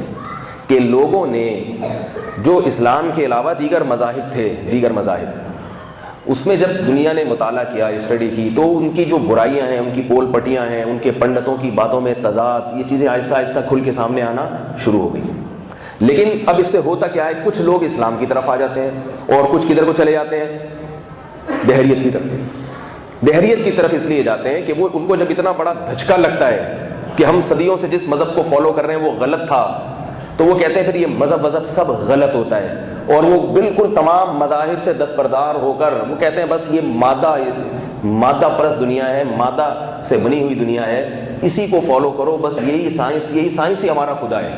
کہ لوگوں نے جو اسلام کے علاوہ دیگر مذاہب تھے، دیگر مذاہب، اس میں جب دنیا نے مطالعہ کیا، اسٹڈی کی، تو ان کی جو برائیاں ہیں، ان کی پول پٹیاں ہیں، ان کے پنڈتوں کی باتوں میں تضاد، یہ چیزیں آہستہ آہستہ کھل کے سامنے آنا شروع ہو گئی۔ لیکن اب اس سے ہوتا کیا ہے، کچھ لوگ اسلام کی طرف آ جاتے ہیں اور کچھ کدھر کو چلے جاتے ہیں، بحریت کی طرف۔ بحریت کی طرف اس لیے جاتے ہیں کہ وہ ان کو جب اتنا بڑا دھچکا لگتا ہے کہ ہم صدیوں سے جس مذہب کو فالو کر رہے ہیں وہ غلط تھا، تو وہ کہتے ہیں پھر یہ مذہب سب غلط ہوتا ہے، اور وہ بالکل تمام مذاہب سے دستبردار ہو کر وہ کہتے ہیں بس یہ مادہ پرست دنیا ہے، مادہ سے بنی ہوئی دنیا ہے، اسی کو فالو کرو، بس یہی سائنس ہی ہمارا خدا ہے۔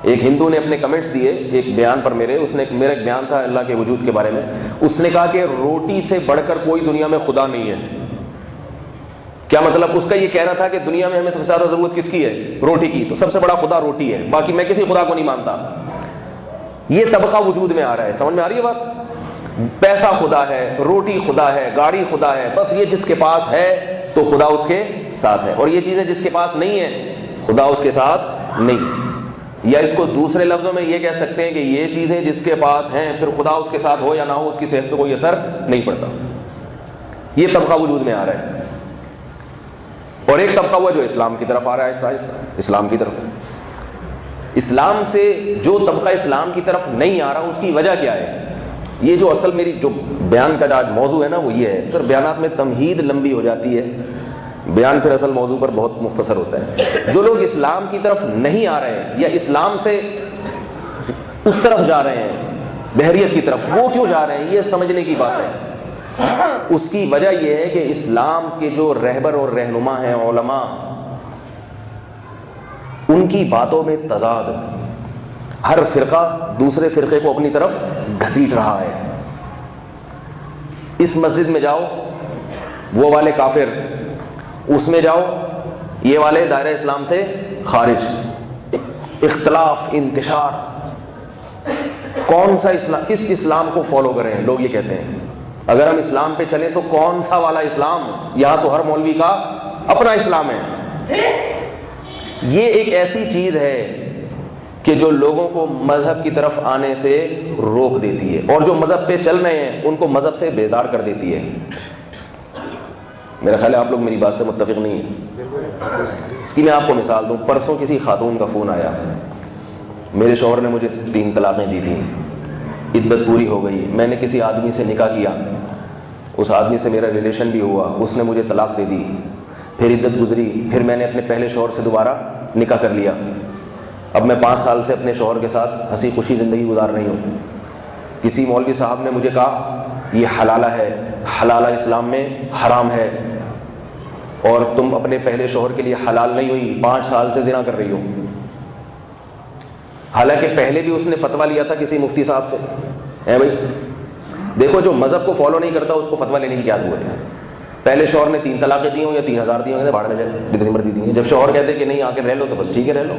ایک ہندو نے اپنے کمنٹس دیے ایک بیان پر میرا ایک بیان تھا اللہ کے وجود کے بارے میں، اس نے کہا کہ روٹی سے بڑھ کر کوئی دنیا میں خدا نہیں ہے۔ کیا مطلب؟ اس کا یہ کہنا تھا کہ دنیا میں ہمیں سب سے زیادہ ضرورت کس کی ہے؟ روٹی کی، تو سب سے بڑا خدا روٹی ہے، باقی میں کسی خدا کو نہیں مانتا۔ یہ طبقہ وجود میں آ رہا ہے، سمجھ میں آ رہی ہے بات؟ پیسہ خدا ہے، روٹی خدا ہے، گاڑی خدا ہے، بس یہ جس کے پاس ہے تو خدا اس کے ساتھ ہے، اور یہ چیزیں جس کے پاس نہیں ہے خدا اس کے ساتھ نہیں۔ یا اس کو دوسرے لفظوں میں یہ کہہ سکتے ہیں کہ یہ چیزیں جس کے پاس ہیں پھر خدا اس کے ساتھ ہو یا نہ ہو اس کی صحت پہ کوئی اثر نہیں پڑتا۔ یہ طبقہ وجود میں آ رہا ہے، اور ایک طبقہ ہوا جو اسلام کی طرف آ رہا ہے آہستہ آہستہ، اسلام کی طرف۔ اسلام سے جو طبقہ اسلام کی طرف نہیں آ رہا اس کی وجہ کیا ہے؟ یہ جو اصل میری جو بیان کا آج موضوع ہے نا وہ یہ ہے، پھر بیانات میں تمہید لمبی ہو جاتی ہے، بیان پھر اصل موضوع پر بہت مختصر ہوتا ہے۔ جو لوگ اسلام کی طرف نہیں آ رہے ہیں یا اسلام سے اس طرف جا رہے ہیں، بحریت کی طرف، وہ کیوں جا رہے ہیں یہ سمجھنے کی بات ہے۔ اس کی وجہ یہ ہے کہ اسلام کے جو رہبر اور رہنما ہیں، علماء، ان کی باتوں میں تضاد، ہر فرقہ دوسرے فرقے کو اپنی طرف گھسیٹ رہا ہے۔ اس مسجد میں جاؤ وہ والے کافر، اس میں جاؤ یہ والے دائرہ اسلام سے خارج، اختلاف، انتشار۔ کون سا اسلام؟ کس اسلام کو فالو کریں؟ لوگ یہ کہتے ہیں اگر ہم اسلام پہ چلیں تو کون سا والا اسلام؟ یہاں تو ہر مولوی کا اپنا اسلام ہے۔ یہ ایک ایسی چیز ہے کہ جو لوگوں کو مذہب کی طرف آنے سے روک دیتی ہے، اور جو مذہب پہ چل رہے ہیں ان کو مذہب سے بیزار کر دیتی ہے۔ میرا خیال ہے آپ لوگ میری بات سے متفق نہیں ہیں۔ اس کی میں آپ کو مثال دوں، پرسوں کسی خاتون کا فون آیا، میرے شوہر نے مجھے 3 طلاقیں دی تھیں، عدت پوری ہو گئی، میں نے کسی آدمی سے نکاح کیا، اس آدمی سے میرا ریلیشن بھی ہوا، اس نے مجھے طلاق دے دی، پھر عدت گزری، پھر میں نے اپنے پہلے شوہر سے دوبارہ نکاح کر لیا، اب میں 5 سال سے اپنے شوہر کے ساتھ ہنسی خوشی زندگی گزار رہی ہوں۔ کسی مولوی صاحب نے مجھے کہا یہ حلالہ ہے، حلالہ اسلام میں حرام ہے، اور تم اپنے پہلے شوہر کے لیے حلال نہیں ہوئی، 5 سال سے زنا کر رہی ہو. حالانکہ پہلے بھی اس نے فتویٰ لیا تھا کسی مفتی صاحب سے. بھائی دیکھو، جو مذہب کو فالو نہیں کرتا اس کو فتویٰ لینے کی کیا ضرورت ہے؟ پہلے شوہر نے 3 طلاقیں دی ہوں یا 3000 دی ہوں، بھاڑ میں جائے جتنی مرضی دی ہیں. جب شوہر کہتے کہ نہیں آ کے رہ لو تو بس ٹھیک ہے رہ لو.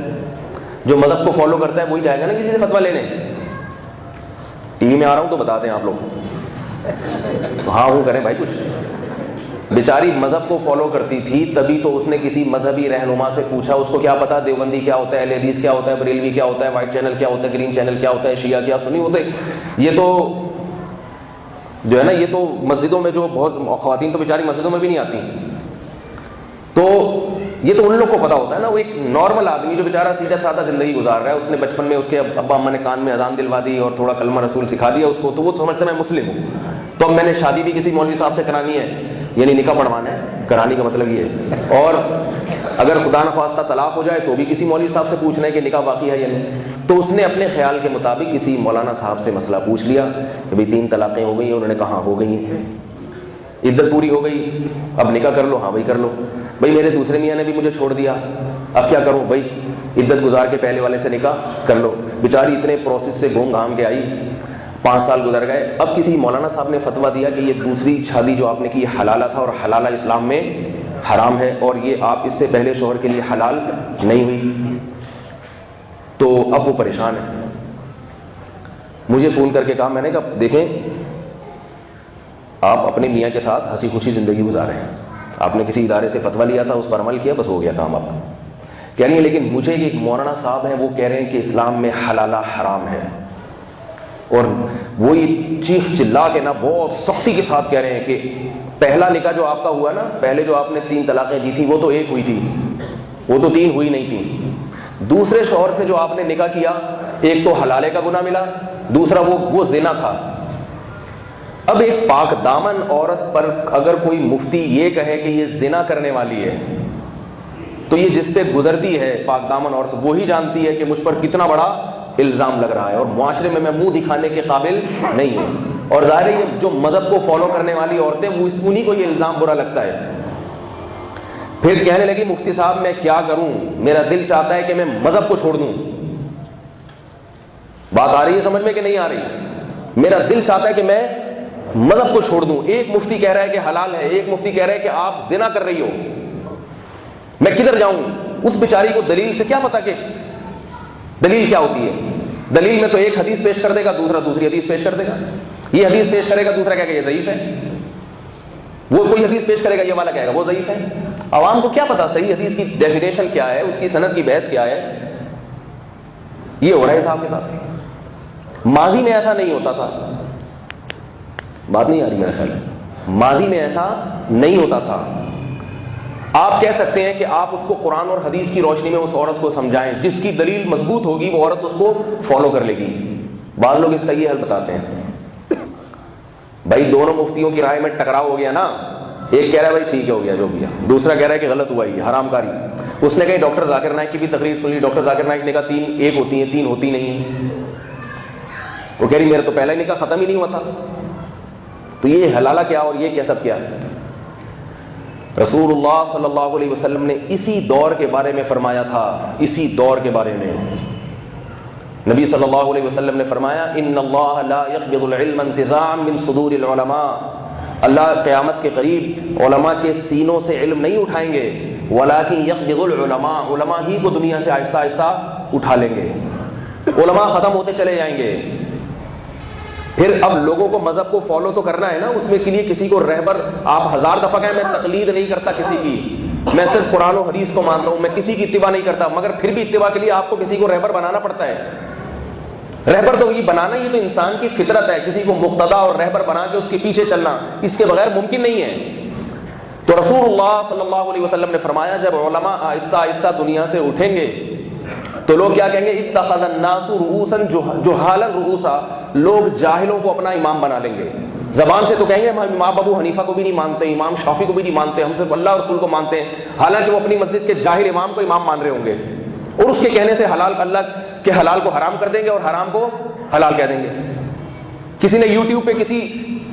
جو مذہب کو فالو کرتا ہے وہی جائے گا نا کسی سے فتویٰ لینے. ٹی وی میں آ رہا ہوں تو بتا دیں آپ لوگ، ہاں وہ کریں بھائی. کچھ بیچاری مذہب کو فالو کرتی تھی تبھی تو اس نے کسی مذہبی رہنما سے پوچھا. اس کو کیا پتا دیوبندی کیا ہوتا ہے، اہل حدیث کیا ہوتا ہے، بریلوی کیا ہوتا ہے، وائٹ چینل کیا ہوتا ہے، گرین چینل کیا ہوتا ہے، شیعہ کیا سنی ہوتے. یہ تو جو ہے نا، یہ تو مسجدوں میں جو بہت خواتین تو بیچاری مسجدوں میں بھی نہیں آتی، تو یہ تو ان لوگ کو پتا ہوتا ہے نا. وہ ایک نارمل آدمی جو بیچارہ سیدھا سادہ زندگی گزار رہا ہے، اس نے بچپن میں اس کے ابا اماں نے کان میں اذان دلوا دی اور تھوڑا کلمہ رسول سکھا دیا اس کو، تو وہ سمجھتا ہے میں مسلم ہوں. تو اب میں نے شادی بھی کسی مولوی صاحب سے کرانی ہے، یعنی نکاح پڑھوانا ہے. کرانے کا مطلب یہ ہے. اور اگر خدا نخواستہ طلاق ہو جائے تو بھی کسی مولوی صاحب سے پوچھنا ہے کہ نکاح باقی ہے یا نہیں. تو اس نے اپنے خیال کے مطابق کسی مولانا صاحب سے مسئلہ پوچھ لیا کہ بھئی 3 طلاقیں ہو گئی ہیں. انہوں نے کہا ہو گئی ہیں. عدت پوری ہو گئی، اب نکاح کر لو. ہاں بھائی کر لو. بھئی میرے دوسرے میاں نے بھی مجھے چھوڑ دیا، اب کیا کروں؟ بھئی عدت گزار کے پہلے والے سے نکاح کر لو. بیچاری اتنے پروسیس سے گھوم گھام کے آئی، 5 سال گزر گئے. اب کسی مولانا صاحب نے فتویٰ دیا کہ یہ دوسری شادی جو آپ نے کی یہ حلالہ تھا اور حلالہ اسلام میں حرام ہے، اور یہ آپ اس سے پہلے شوہر کے لیے حلال نہیں ہوئی. تو اب وہ پریشان ہے. مجھے فون کر کے کہا، میں نے کہا دیکھیں آپ اپنے میاں کے ساتھ ہنسی خوشی زندگی گزارے ہیں، آپ نے کسی ادارے سے فتویٰ لیا تھا، اس پر عمل کیا، بس ہو گیا کام. آپ کہہ رہی ہیں لیکن مجھے ایک مولانا صاحب ہیں وہ کہہ رہے ہیں کہ اسلام میں حلالہ حرام ہے، اور وہی چیخ چلا کے نا بہت سختی کے ساتھ کہہ رہے ہیں کہ پہلا نکاح جو آپ کا ہوا نا، پہلے جو آپ نے 3 طلاقیں دی تھی وہ تو 1 ہوئی تھی، وہ تو 3 ہوئی نہیں تھی. دوسرے شوہر سے جو آپ نے نکاح کیا، ایک تو حلالے کا گناہ ملا، دوسرا وہ زنا تھا. اب ایک پاک دامن عورت پر اگر کوئی مفتی یہ کہے کہ یہ زنا کرنے والی ہے، تو یہ جس سے گزرتی ہے پاک دامن عورت وہی جانتی ہے کہ مجھ پر کتنا بڑا الزام لگ رہا ہے، اور معاشرے میں منہ دکھانے کے قابل نہیں ہے. اور ظاہر ہے جو مذہب کو فالو کرنے والی عورتیں وہ انہی کو یہ الزام برا لگتا ہے. پھر کہنے لگی مفتی صاحب میں کیا کروں، میرا دل چاہتا ہے کہ میں مذہب کو چھوڑ دوں. بات آ رہی ہے سمجھ میں کہ نہیں آ رہی؟ میرا دل چاہتا ہے کہ میں مذہب کو چھوڑ دوں. ایک مفتی کہہ رہا ہے کہ حلال ہے، ایک مفتی کہہ رہا ہے کہ آپ زنا کر رہی ہو، میں کدھر جاؤں؟ اس بیچاری کو دلیل سے کیا پتا کہ دلیل کیا ہوتی ہے. دلیل میں تو ایک حدیث پیش کر دے گا، دوسرا دوسری حدیث پیش کر دے گا. یہ حدیث پیش کرے گا، دوسرا کہے گا یہ ضعیف ہے. وہ کوئی حدیث پیش کرے گا، یہ والا کہے گا وہ ضعیف ہے. عوام کو کیا پتا صحیح حدیث کی ڈیفینیشن کیا ہے، اس کی سند کی بحث کیا ہے. یہ ہو رہا ہے صاحب کے ساتھ. ماضی میں ایسا نہیں ہوتا تھا. بات نہیں آ رہی میرا خیال ہے. ماضی میں ایسا نہیں ہوتا تھا. آپ کہہ سکتے ہیں کہ آپ اس کو قرآن اور حدیث کی روشنی میں اس عورت کو سمجھائیں، جس کی دلیل مضبوط ہوگی وہ عورت اس کو فالو کر لے گی. بعض لوگ اس کا یہ حل بتاتے ہیں، بھائی دونوں مفتیوں کی رائے میں ٹکراؤ ہو گیا نا، ایک کہہ رہا ہے بھائی ٹھیک ہے ہو گیا جو بھی ہے، دوسرا کہہ رہا ہے کہ غلط ہوا، یہ حرام کاری. اس نے کہی ڈاکٹر ذاکر نائک کی بھی تقریر سن لی. ڈاکٹر ذاکر نائک نے کہا 3 1 ہوتی ہیں، 3 ہوتی نہیں. وہ کہہ رہی میرا تو پہلا ہی نکاح ختم ہی نہیں ہوا تھا. تو یہ حلالہ کیا اور یہ کیا سب کیا ہے؟ رسول اللہ صلی اللہ علیہ وسلم نے اسی دور کے بارے میں فرمایا تھا. اسی دور کے بارے میں نبی صلی اللہ علیہ وسلم نے فرمایا ان اللہ لا يقبض العلم انتزاعا من صدور العلماء. اللہ قیامت کے قریب علماء کے سینوں سے علم نہیں اٹھائیں گے، ولکن يقبض العلماء، علماء ہی کو دنیا سے آہستہ آہستہ اٹھا لیں گے. علماء ختم ہوتے چلے جائیں گے. پھر اب لوگوں کو مذہب کو فالو تو کرنا ہے نا، اس میں کے لیے کسی کو رہبر. آپ 1000 دفعہ کہیں میں تقلید نہیں کرتا کسی کی، میں صرف قرآن و حدیث کو مانتا ہوں، میں کسی کی اتباع نہیں کرتا، مگر پھر بھی اتباع کے لیے آپ کو کسی کو رہبر بنانا پڑتا ہے. رہبر تو یہ بنانا، یہ تو انسان کی فطرت ہے. کسی کو مقتدا اور رہبر بنا کے اس کے پیچھے چلنا اس کے بغیر ممکن نہیں ہے. تو رسول اللہ صلی اللہ علیہ وسلم نے فرمایا جب علماء آہستہ آہستہ دنیا سے اٹھیں گے تو لوگ کیا کہیں گے؟ اتخذ الناس رؤوسا جہالا رؤوسا، لوگ جاہلوں کو اپنا امام بنا لیں گے. زبان سے تو کہیں گے ہم امام ابو حنیفہ کو بھی نہیں مانتے، امام شافعی کو بھی نہیں مانتے، ہم صرف اللہ اور رسول کو مانتے ہیں. حالانکہ وہ اپنی مسجد کے جاہل امام کو امام مان رہے ہوں گے، اور اس کے کہنے سے حلال اللہ کے حلال کو حرام کر دیں گے اور حرام کو حلال کہہ دیں گے. کسی نے یوٹیوب پہ کسی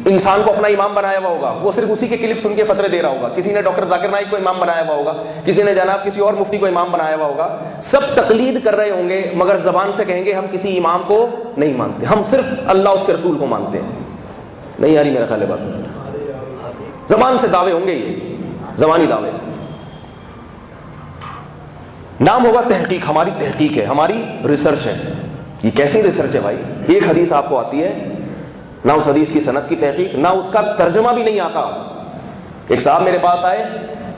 انسان کو اپنا امام بنایا ہوا ہوگا, وہ صرف اسی کے کلپ سن کے فتوے دے رہا ہوگا. کسی نے ڈاکٹر ذاکر نائک کو امام بنایا ہوا ہوگا, کسی نے جناب کسی اور مفتی کو امام بنایا ہوا ہوگا. سب تقلید کر رہے ہوں گے, مگر زبان سے کہیں گے ہم کسی امام کو نہیں مانتے, ہم صرف اللہ اس کے رسول کو مانتے ہیں. نہیں آ رہی میرا خیال ہے بات؟ زبان سے دعوے ہوں گے, یہ زبانی دعوے. نام ہوگا تحقیق, ہماری تحقیق ہے, ہماری ریسرچ ہے. یہ کیسی ریسرچ ہے بھائی؟ ایک حدیث آپ کو آتی ہے, نہ اس حدیث کی سند کی تحقیق, نہ اس کا ترجمہ بھی نہیں آتا. ایک صاحب میرے پاس آئے,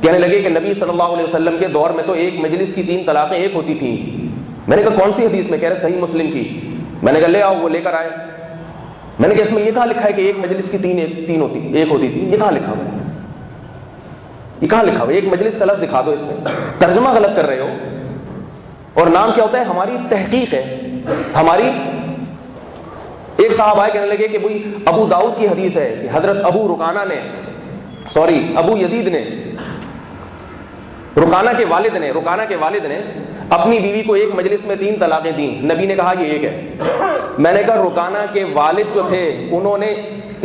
کہنے لگے کہ نبی صلی اللہ علیہ وسلم کے دور میں تو ایک مجلس کی 3 طلاقیں ایک ہوتی تھیں. میں نے کہا کون سی حدیث میں؟ کہہ رہے صحیح مسلم کی. میں نے کہا لے آؤ. وہ لے کر آئے. میں نے کہا اس میں یہ کہاں لکھا ہے کہ ایک مجلس کی 3 ایک ہوتی تھی؟ یہ کہاں لکھا ہوا ہے؟ یہ کہاں لکھا ہوا ہے؟ ایک مجلس کا لفظ دکھا دو, اس میں ترجمہ غلط کر رہے ہو. اور نام کیا ہوتا ہے؟ ہماری تحقیق ہے, ہماری. ایک صاحب آئے, کہنے لگے کہ بھائی ابو داؤد کی حدیث ہے کہ حضرت ابو یزید نے, رکانہ کے والد نے اپنی بیوی کو ایک مجلس میں 3 طلاقیں دیں. نبی نے کہا یہ ایک ہے. میں نے کہا رکانہ کے والد جو تھے انہوں نے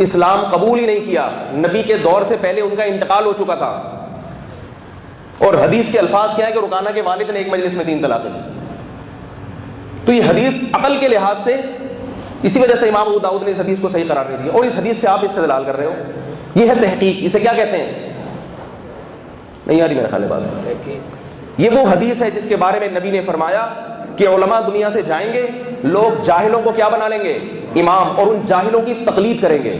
اسلام قبول ہی نہیں کیا, نبی کے دور سے پہلے ان کا انتقال ہو چکا تھا. اور حدیث کے الفاظ کیا ہے کہ رکانہ کے والد نے ایک مجلس میں 3 طلاقیں دی. تو یہ حدیث عقل کے لحاظ سے, اسی وجہ سے امام ابو داؤد نے اس حدیث کو صحیح قرار دے دیا, اور اس حدیث سے آپ استدلال کر رہے ہو. یہ ہے تحقیق. اسے کیا کہتے ہیں؟ نہیں آ رہی میرا خیال ہے بات؟ یہ وہ حدیث ہے جس کے بارے میں نبی نے فرمایا کہ علماء دنیا سے جائیں گے, لوگ جاہلوں کو کیا بنا لیں گے؟ امام, اور ان جاہلوں کی تقلید کریں گے.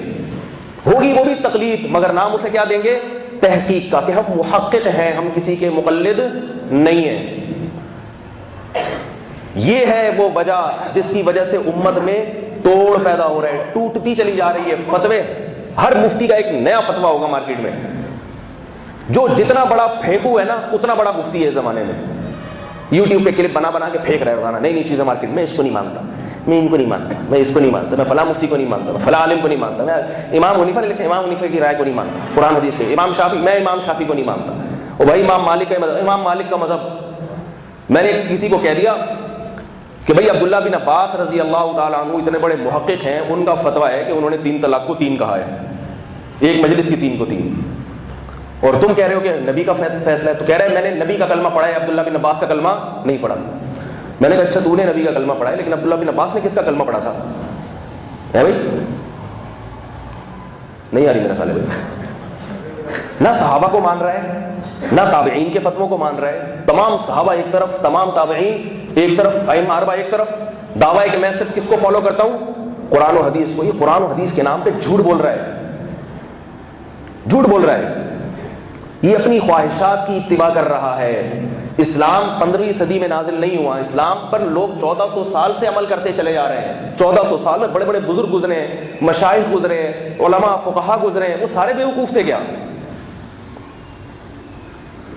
ہوگی وہ بھی تقلید, مگر نام اسے کیا دیں گے؟ تحقیق کا, کہ ہم محقق ہیں, ہم کسی کے مقلد نہیں ہیں. یہ ہے وہ وجہ جس کی وجہ سے امت میں توڑ پیدا ہو رہا ہے, ٹوٹتی چلی جا رہی ہے. فتوے, ہر مفتی کا ایک نیا فتویٰ ہوگا مارکیٹ میں. جو جتنا بڑا پھینکو ہے نا, اتنا بڑا مفتی ہے اس زمانے میں. یوٹیوب پہ کلپ بنا کے پھینک رہے ہوگا نئی چیزیں مارکیٹ میں. اس کو نہیں مانتا, میں ان کو نہیں مانتا, میں اس کو نہیں مانتا, میں فلاں مفتی کو نہیں مانتا, میں فلاں عالم کو نہیں مانتا, میں امام حنیفہ نے لکھا امام حنیفہ کی رائے کو نہیں مانتا قرآن حدیث سے. امام شافعی, میں امام شافعی کو نہیں مانتا. اور بھائی امام مالک کا مذہب. میں نے کسی کو کہہ دیا کہ بھئی عبداللہ بن عباس رضی اللہ تعالیٰ عنہ اتنے بڑے محقق ہیں, ان کا فتویٰ ہے کہ انہوں نے 3 طلاق کو 3 کہا ہے, ایک مجلس کی 3 کو 3. اور تم کہہ رہے ہو کہ نبی کا فیصلہ ہے. تو کہہ رہے ہیں میں نے نبی کا کلمہ پڑھا ہے, عبداللہ بن عباس کا کلمہ نہیں پڑھا. میں نے کہا اچھا تو نے نبی کا کلمہ پڑھا ہے, لیکن عبداللہ بن عباس نے کس کا کلمہ پڑھا تھا؟ ہے بھائی؟ نہیں آ رہی میرا خیال ہے. نہ صحابہ کو مان رہا ہے, نہ تابعین کے فتووں کو مان رہا ہے. تمام صحابہ ایک طرف, تمام تابعین ایک طرف, ائمہ اربعہ ایک طرف. دعویٰ ہے کہ میں صرف کس کو فالو کرتا ہوں؟ قرآن و حدیث کو. یہ قرآن و حدیث کے نام پہ جھوٹ بول رہا ہے, جھوٹ بول رہا ہے. یہ اپنی خواہشات کی اتباع کر رہا ہے. اسلام 15ویں صدی میں نازل نہیں ہوا. اسلام پر لوگ 1400 سال سے عمل کرتے چلے جا رہے ہیں. 1400 سال میں بڑے بڑے بزرگ گزرے ہیں, مشائخ گزرے ہیں, علماء فقہا گزرے ہیں. وہ سارے بیوقوف تھے کیا؟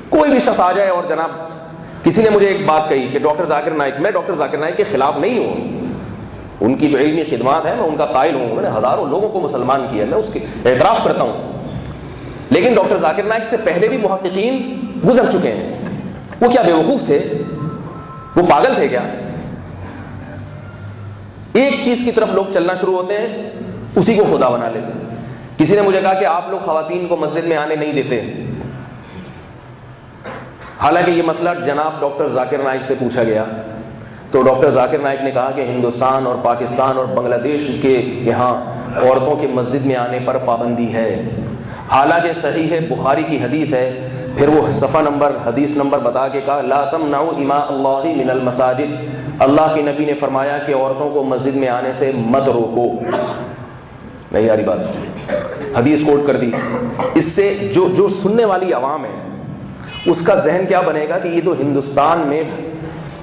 کوئی بھی شخص آ جائے اور جناب کسی نے مجھے ایک بات کہی کہ ڈاکٹر ذاکر نائک, میں ڈاکٹر ذاکر نائک کے خلاف نہیں ہوں, ان کی جو علمی خدمات ہیں میں ان کا قائل ہوں, میں نے ہزاروں لوگوں کو مسلمان کیا, میں اس کے اعتراف کرتا ہوں. لیکن ڈاکٹر ذاکر نائک سے پہلے بھی محققین گزر چکے ہیں. وہ کیا بیوقوف تھے؟ وہ پاگل تھے کیا؟ ایک چیز کی طرف لوگ چلنا شروع ہوتے ہیں, اسی کو خدا بنا لیتے ہیں. کسی نے مجھے کہا کہ آپ لوگ خواتین کو مسجد میں آنے نہیں دیتے, حالانکہ یہ مسئلہ جناب ڈاکٹر ذاکر نائک سے پوچھا گیا. تو ڈاکٹر ذاکر نائک نے کہا کہ ہندوستان اور پاکستان اور بنگلہ دیش کے یہاں عورتوں کے مسجد میں آنے پر پابندی ہے. حالانکہ صحیح ہے, بخاری کی حدیث ہے. پھر وہ صفحہ نمبر, حدیث نمبر بتا کے کہا لا تمنعوا اماء اللہ من المساجد, اللہ کے نبی نے فرمایا کہ عورتوں کو مسجد میں آنے سے مت روکو. نہیں آ رہی بات؟ حدیث کوٹ کر دی. اس سے جو سننے والی عوام ہے اس کا ذہن کیا بنے گا کہ یہ تو ہندوستان میں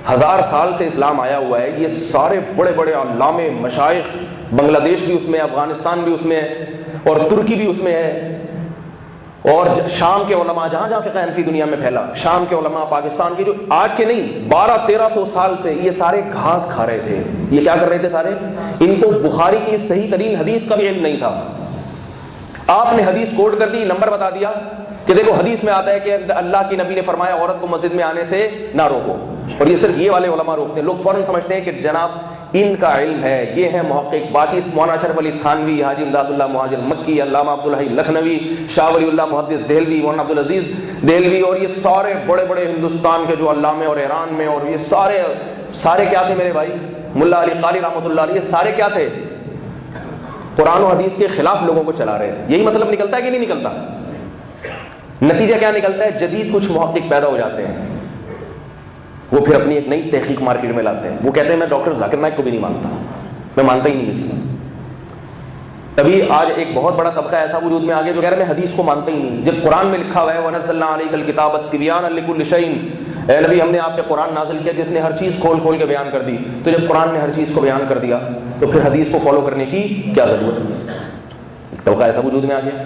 1000 سال سے اسلام آیا ہوا ہے, یہ سارے بڑے بڑے علامے مشائخ, بنگلہ دیش بھی اس میں, افغانستان بھی اس میں ہے, اور ترکی بھی اس میں ہے, اور شام کے علماء, جہاں جہاں فقہ حنفی دنیا میں پھیلا, شام کے علماء, پاکستان کے, جو آج کے نہیں 1200-1300 سال سے یہ سارے گھاس کھا رہے تھے. یہ کیا کر رہے تھے سارے؟ ان کو بخاری کی صحیح ترین حدیث کا بھی علم نہیں تھا. آپ نے حدیث کوٹ کر دی, نمبر بتا دیا کہ دیکھو حدیث میں آتا ہے کہ اللہ کی نبی نے فرمایا عورت کو مسجد میں آنے سے نہ روکو, اور یہ صرف یہ والے علماء روکتے ہیں. لوگ فوراً سمجھتے ہیں کہ جناب ان کا علم ہے، یہ ہے محقق۔ باقی مولانا اشرف علی تھانوی، حاجی امداد اللہ مہاجر مکی، علامہ عبدالحی لکھنوی، شاہ ولی اللہ محدث دہلوی، مولانا عبدالعزیز دہلوی، اور یہ سارے بڑے بڑے ہندوستان کے جو علامے اور ایران میں، اور یہ سارے کیا تھے میرے بھائی؟ ملا علی قاری رحمۃ اللہ علیہ، یہ سارے کیا تھے؟ قرآن و حدیث کے خلاف لوگوں کو چلا رہے تھے۔ یہی مطلب نکلتا ہے کہ نہیں نکلتا؟ نتیجہ کیا نکلتا ہے؟ جدید کچھ محقق پیدا ہو جاتے ہیں، وہ پھر اپنی ایک نئی تحقیق مارکیٹ میں لاتے ہیں، وہ کہتے ہیں میں ڈاکٹر ذاکر نائک کو بھی نہیں مانتا، میں مانتا ہی نہیں اس کو۔ تبھی آج ایک بہت بڑا طبقہ ایسا وجود میں آگے جو کہہ رہا ہے میں حدیث کو مانتا ہی نہیں، جب قرآن میں لکھا ہوا ہے وَنَزَّلْنَا عَلَيْكَ الْكِتَابَ تِبْيَانًا لِكُلِّ شَيْءٍ، اے نبی ہم نے آپ کے قرآن نازل کیا جس نے ہر چیز کھول کھول کے بیان کر دی۔ تو جب قرآن نے ہر چیز کو بیان کر دیا تو پھر حدیث کو فالو کرنے کی کیا ضرورت ہے؟ طبقہ ایسا وجود میں آ گیا۔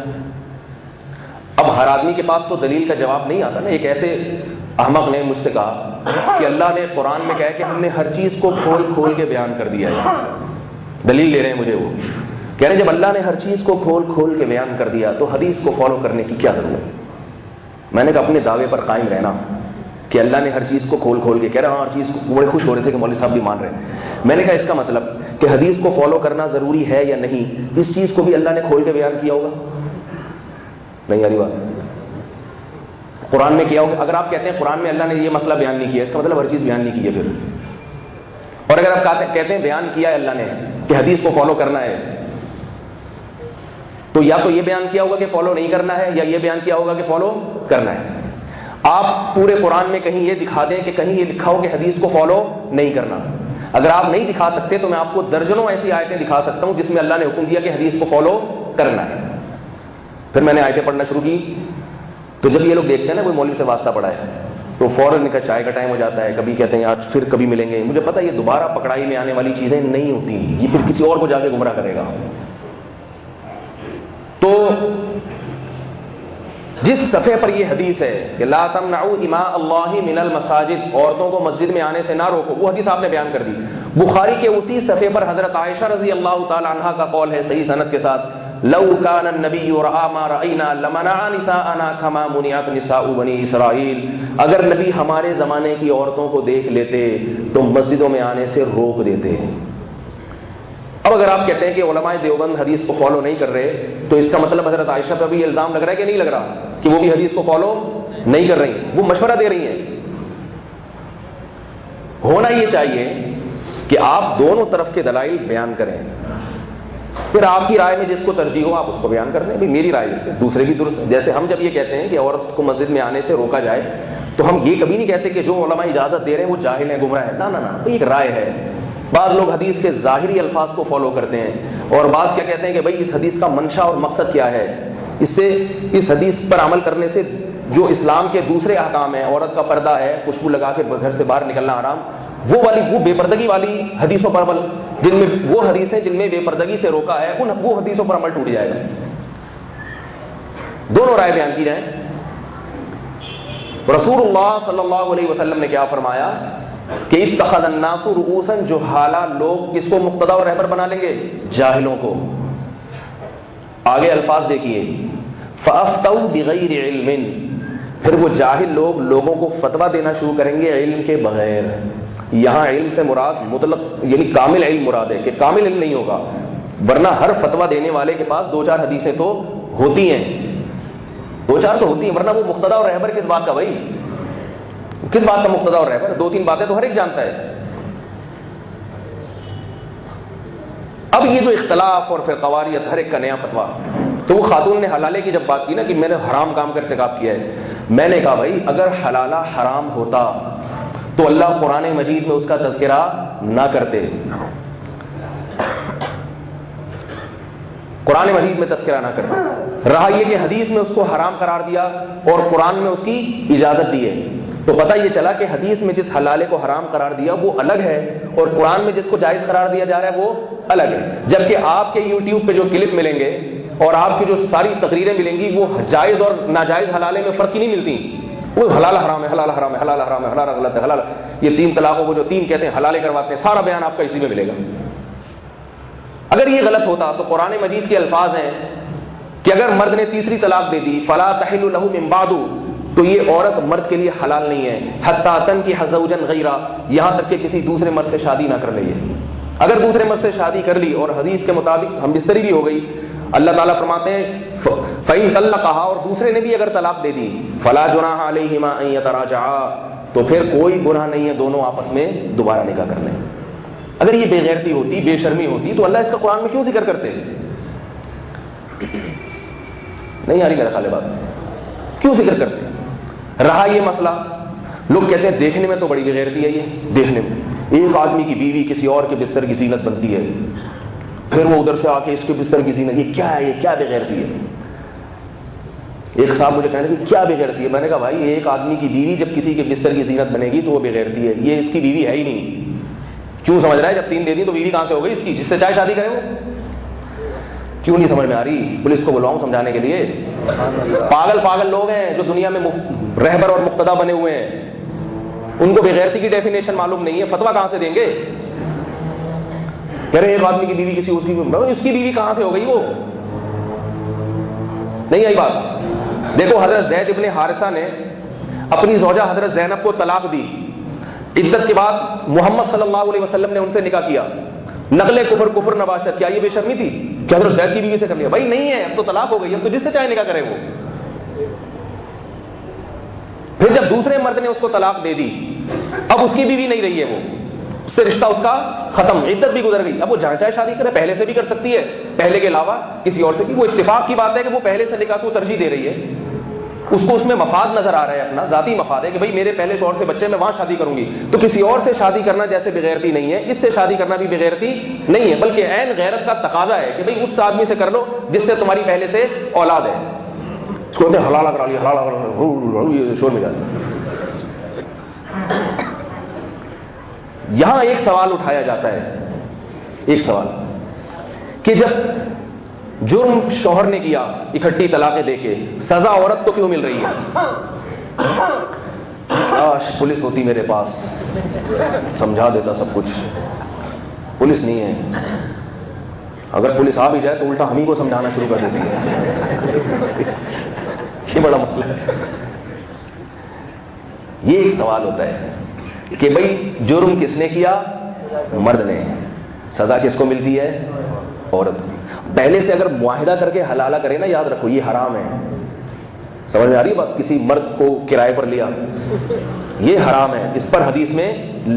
اب ہر آدمی کے پاس تو دلیل کا جواب نہیں آتا نا۔ ایک ایسے احمق نے مجھ سے کہا کہ اللہ نے قرآن میں کہا کہ ہم نے ہر چیز کو کھول کھول کے بیان کر دیا ہے، دلیل لے رہے ہیں مجھے، وہ کہہ رہے ہیں جب اللہ نے ہر چیز کو کھول کھول کے بیان کر دیا تو حدیث کو فالو کرنے کی کیا ضرورت؟ میں نے کہا اپنے دعوے پر قائم رہنا کہ اللہ نے ہر چیز کو کھول کھول کے، کہہ رہا ہر چیز کو، بڑے خوش ہو رہے تھے کہ مولوی صاحب بھی مان رہے ہیں۔ میں نے کہا اس کا مطلب کہ حدیث کو فالو کرنا ضروری ہے یا نہیں، اس چیز کو بھی اللہ نے کھول کے بیان کیا ہوگا؟ نہیں والی بات قرآن میں کیا ہوگا؟ اگر آپ کہتے ہیں قرآن میں اللہ نے یہ مسئلہ بیان نہیں کیا، اس کا مطلب ہر چیز بیان نہیں کی ہے پھر۔ اور اگر آپ کہتے ہیں بیان کیا ہے اللہ نے کہ حدیث کو فالو کرنا ہے، تو یا تو یہ بیان کیا ہوگا کہ فالو نہیں کرنا ہے، یا یہ بیان کیا ہوگا کہ فالو کرنا ہے۔ آپ پورے قرآن میں کہیں یہ دکھا دیں کہ کہیں یہ لکھا ہو کہ حدیث کو فالو نہیں کرنا۔ اگر آپ نہیں دکھا سکتے تو میں آپ کو درجنوں ایسی آیتیں دکھا سکتا ہوں جس میں اللہ نے حکم دیا کہ حدیث کو فالو کرنا ہے۔ پھر میں نے آیتیں پڑھنا شروع کی تو جب یہ لوگ دیکھتے ہیں نا کوئی مولوی سے واسطہ پڑا ہے تو فوراً کا چائے کا ٹائم ہو جاتا ہے، کبھی کہتے ہیں آج پھر کبھی ملیں گے۔ مجھے پتہ یہ دوبارہ پکڑائی میں آنے والی چیزیں نہیں ہوتی، یہ پھر کسی اور کو جا کے گمراہ کرے گا۔ تو جس صفحے پر یہ حدیث ہے کہ لا تمنعوا اماء اللہ من المساجد، عورتوں کو مسجد میں آنے سے نہ روکو، وہ حدیث آپ نے بیان کر دی۔ بخاری کے اسی صفحے پر حضرت عائشہ رضی اللہ تعالی عنہا کا قول ہے صحیح سند کے ساتھ، لو کان النبی رأى ما رأینا لمنع نساءنا كما منعت نساء بنی اسرائیل، اگر نبی ہمارے زمانے کی عورتوں کو دیکھ لیتے تو مسجدوں میں آنے سے روک دیتے۔ اب اگر آپ کہتے ہیں کہ علماء دیوبند حدیث کو فالو نہیں کر رہے تو اس کا مطلب حضرت عائشہ پہ بھی الزام لگ رہا ہے کہ نہیں لگ رہا کہ وہ بھی حدیث کو فالو نہیں کر رہی ہیں، وہ مشورہ دے رہی ہیں۔ ہونا یہ چاہیے کہ آپ دونوں طرف کے دلائل بیان کریں، پھر آپ کی رائے میں جس کو ترجیح ہو آپ اس کو بیان کر دیں، میری رائے اس سے دوسرے بھی درست۔ جیسے ہم جب یہ کہتے ہیں کہ عورت کو مسجد میں آنے سے روکا جائے تو ہم یہ کبھی نہیں کہتے کہ جو علماء اجازت دے رہے ہیں وہ جاہل ہیں، گمراہ ہیں، نہ، ایک رائے ہے۔ بعض لوگ حدیث کے ظاہری الفاظ کو فالو کرتے ہیں اور بعض کیا کہتے ہیں کہ بھئی اس حدیث کا منشا اور مقصد کیا ہے، اس حدیث پر عمل کرنے سے جو اسلام کے دوسرے احکام ہیں، عورت کا پردہ ہے، خوشبو لگا کے گھر سے باہر نکلنا حرام، وہ بے پردگی والی حدیثوں پر عمل، جن میں وہ حدیثیں جن میں بے پردگی سے روکا ہے، وہ حدیثوں پر عمل ٹوٹ جائے گا۔ دونوں رائے بیان کی جائیں۔ رسول اللہ صلی اللہ علیہ وسلم نے کیا فرمایا کہ اتخذ الناس رؤوسا جہالا، لوگ کس کو مقتدا اور رہبر بنا لیں گے؟ جاہلوں کو۔ آگے الفاظ دیکھیے، فافتوا بغیر علم، پھر وہ جاہل لوگ لوگوں کو فتویٰ دینا شروع کریں گے علم کے بغیر۔ یہاں علم سے مراد مطلق یعنی کامل علم مراد ہے کہ کامل علم نہیں ہوگا، ورنہ ہر فتویٰ دینے والے کے پاس 2-4 حدیثیں تو ہوتی ہیں، 2-4 تو ہوتی ہیں، ورنہ وہ مقتدا اور رہبر کس بات کا؟ بھائی کس بات کا مقتدا اور رہبر؟ 2-3 باتیں تو ہر ایک جانتا ہے۔ اب یہ جو اختلاف اور پھر قواریت، ہر ایک کا نیا فتویٰ، تو وہ خاتون نے حلالے کی جب بات کی نا کہ میں نے حرام کام کا ارتکاب کیا ہے، میں نے کہا بھائی اگر حلالہ حرام ہوتا تو اللہ قرآن مجید میں اس کا تذکرہ نہ کرتے، قرآن مجید میں تذکرہ نہ کرتے، رہا یہ کہ حدیث میں اس کو حرام قرار دیا اور قرآن میں اس کی اجازت دی ہے، تو پتہ یہ چلا کہ حدیث میں جس حلالے کو حرام قرار دیا وہ الگ ہے اور قرآن میں جس کو جائز قرار دیا جا رہا ہے وہ الگ ہے۔ جبکہ آپ کے یوٹیوب پہ جو کلپ ملیں گے اور آپ کی جو ساری تقریریں ملیں گی وہ جائز اور ناجائز حلالے میں فرق ہی نہیں ملتی، وہ حلال حرام ہے، حلال حرام ہے، حلال حرام ہے، حلال غلط ہے، حلال، یہ 3 طلاقوں کو جو 3 کہتے ہیں حلالے کرواتے ہیں، سارا بیان آپ کا اسی میں ملے گا۔ اگر یہ غلط ہوتا تو قرآن مجید کے الفاظ ہیں کہ اگر مرد نے تیسری طلاق دے دی فلا تحل له من بعد، تو یہ عورت مرد کے لیے حلال نہیں ہے حتی تنکح زوجا غیرہ، یہاں تک کہ کسی دوسرے مرد سے شادی نہ کر لے۔ اگر دوسرے مرد سے شادی کر لی اور حدیث کے مطابق ہم بستری بھی ہو گئی، اللہ تعالیٰ فرماتے ہیں فَإِن طَلَّقَهَا، اور دوسرے نے بھی اگر طلاق دے دی، فَلَا جُنَاحَ عَلَيْهِمَا أَن يَتَرَاجَعَا، تو پھر کوئی گناہ نہیں ہے دونوں آپس میں دوبارہ نکاح کر لیں۔ اگر یہ بے غیرتی ہوتی، بے شرمی ہوتی، تو اللہ اس کا قرآن میں کیوں ذکر کرتے؟ نہیں آ رہی میرا خیال بات، کیوں ذکر کرتے؟ رہا یہ مسئلہ، لوگ کہتے ہیں دیکھنے میں تو بڑی بے غیرتی ہے، یہ دیکھنے میں ایک آدمی کی بیوی کسی اور کے بستر کی زینت بنتی ہے، پھر وہ ادھر سے آ کے اس کے بستر کی زینت، یہ کیا ہے، یہ کیا بے غیرتی ہے؟ ایک صاحب مجھے کہنے کہ کیا بے غیرتی ہے؟ میں نے کہا بھائی ایک آدمی کی بیوی جب کسی کے بستر کی زینت بنے گی تو وہ بے غیرتی ہے، یہ اس کی بیوی ہے ہی نہیں۔ کیوں سمجھ رہا ہے؟ جب 3 دے دی تو بیوی کہاں سے ہو گئی اس کی، جس سے چاہے شادی کرے وہ؟ کیوں نہیں سمجھ میں آ رہی؟ پولیس کو بلاؤں سمجھانے کے لیے؟ پاگل لوگ ہیں جو دنیا میں رہبر اور مقتدا بنے ہوئے ہیں، ان کو بے غیرتی کی ڈیفینیشن معلوم نہیں ہے، فتویٰ کہاں سے دیں گے؟ کہہ رہے ایک آدمی کی بیوی کسی اس کی بیوی کہاں سے ہو گئی؟ وہ نہیں آئی بات؟ دیکھو حضرت زید ابن حارثہ نے اپنی زوجہ حضرت زینب کو طلاق دی، عدت کے بعد محمد صلی اللہ علیہ وسلم نے ان سے نکاح کیا، نقل کفر نباشت، کیا یہ بے شرمی تھی کہ حضرت زید کی بیوی سے کر لیا؟ بھائی نہیں ہے، اب تو طلاق ہو گئی، اب تو جس سے چاہے نکاح کرے وہ۔ پھر جب دوسرے مرد نے اس کو طلاق دے دی، اب اس کی بیوی نہیں رہی ہے، وہ اس سے رشتہ اس کا ختم، عدت بھی گزر گئی، اب وہ جہاں چاہے شادی کرے، پہلے سے بھی کر سکتی ہے، پہلے کے علاوہ کسی اور سے بھی۔ وہ اتفاق کی بات ہے کہ وہ پہلے سے نکاح کو ترجیح دے رہی ہے، اس کو اس میں مفاد نظر آ رہا ہے، اپنا ذاتی مفاد ہے کہ بھائی میرے پہلے شوہر سے بچے میں وہاں شادی کروں گی، تو کسی اور سے شادی کرنا جیسے بغیرتی نہیں ہے، اس سے شادی کرنا بھی بغیرتی نہیں ہے، بلکہ عین غیرت کا تقاضا ہے کہ بھئی اس آدمی سے کر لو جس سے تمہاری پہلے سے اولاد ہے۔ اس کو حلال کرا لیا، حلال کرا لیا، شور میں جا۔ یہاں ایک سوال اٹھایا جاتا ہے، ایک سوال کہ جب جرم شوہر نے کیا اکٹھی طلاقیں دے کے، سزا عورت کو کیوں مل رہی ہے؟ کاش پولیس ہوتی میرے پاس، سمجھا دیتا سب کچھ، پولیس نہیں ہے۔ اگر پولیس آ بھی جائے تو الٹا ہم ہی کو سمجھانا شروع کر دیتی ہے، یہ بڑا مسئلہ ہے۔ یہ ایک سوال ہوتا ہے کہ بھئی جرم کس نے کیا؟ مرد نے، سزا کس کو ملتی ہے؟ عورت کو۔ پہلے سے اگر معاہدہ کر کے حلالہ کرے نا، یاد رکھو یہ حرام ہے، سمجھ میں آ رہی ہے بات؟ کسی مرد کو کرائے پر لیا، یہ حرام ہے، اس پر حدیث میں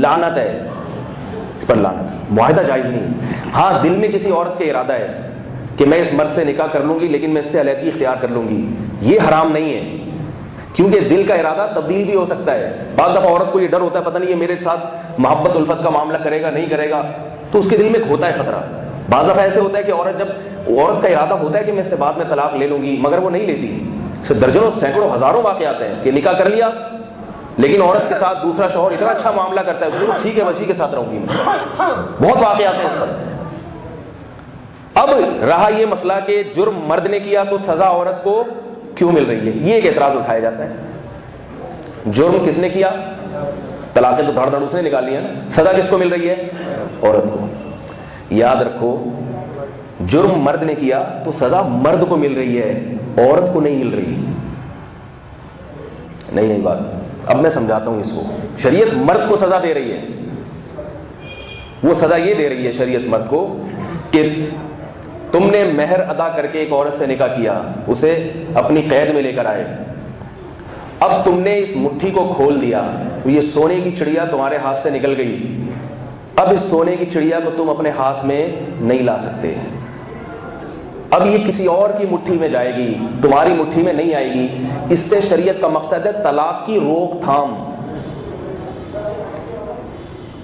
لعنت ہے، اس پر لعنت، معاہدہ جائز نہیں۔ ہاں دل میں کسی عورت کا ارادہ ہے کہ میں اس مرد سے نکاح کر لوں گی لیکن میں اس سے علیحدگی اختیار کر لوں گی، یہ حرام نہیں ہے، کیونکہ دل کا ارادہ تبدیل بھی ہو سکتا ہے۔ بعض دفعہ عورت کو یہ ڈر ہوتا ہے پتہ نہیں یہ میرے ساتھ محبت الفت کا معاملہ کرے گا نہیں کرے گا، تو اس کے دل میں ہوتا ہے خطرہ۔ بعض دفعہ ایسے ہوتا ہے کہ عورت کا ارادہ ہوتا ہے کہ میں اس سے بعد میں طلاق لے لوں گی، مگر وہ نہیں لیتی۔ درجنوں سینکڑوں ہزاروں واقعات ہیں کہ نکاح کر لیا لیکن عورت کے ساتھ دوسرا شوہر اتنا اچھا معاملہ کرتا ہے، چلو ٹھیک ہے وسیع کے ساتھ رہوں گی میں، بہت واقعات ہیں اس پر۔ اب رہا یہ مسئلہ کہ جرم مرد نے کیا تو سزا عورت کو کیوں مل رہی ہے، یہ ایک اعتراض اٹھایا جاتا ہے۔ جرم کس نے کیا؟ طلاقیں تو دھڑ دھڑ اس نے نکالی ہے نا، سزا کس کو مل رہی ہے؟ عورت کو۔ یاد رکھو جرم مرد نے کیا تو سزا مرد کو مل رہی ہے، عورت کو نہیں مل رہی۔ نہیں بات، اب میں سمجھاتا ہوں اس کو۔ شریعت مرد کو سزا دے رہی ہے، وہ سزا یہ دے رہی ہے شریعت مرد کو کہ تم نے مہر ادا کر کے ایک عورت سے نکاح کیا، اسے اپنی قید میں لے کر آئے، اب تم نے اس مٹھی کو کھول دیا تو یہ سونے کی چڑیا تمہارے ہاتھ سے نکل گئی، اب اس سونے کی چڑیا کو تم اپنے ہاتھ میں نہیں لا سکتے، اب یہ کسی اور کی مٹھی میں جائے گی، تمہاری مٹھی میں نہیں آئے گی۔ اس سے شریعت کا مقصد ہے طلاق کی روک تھام،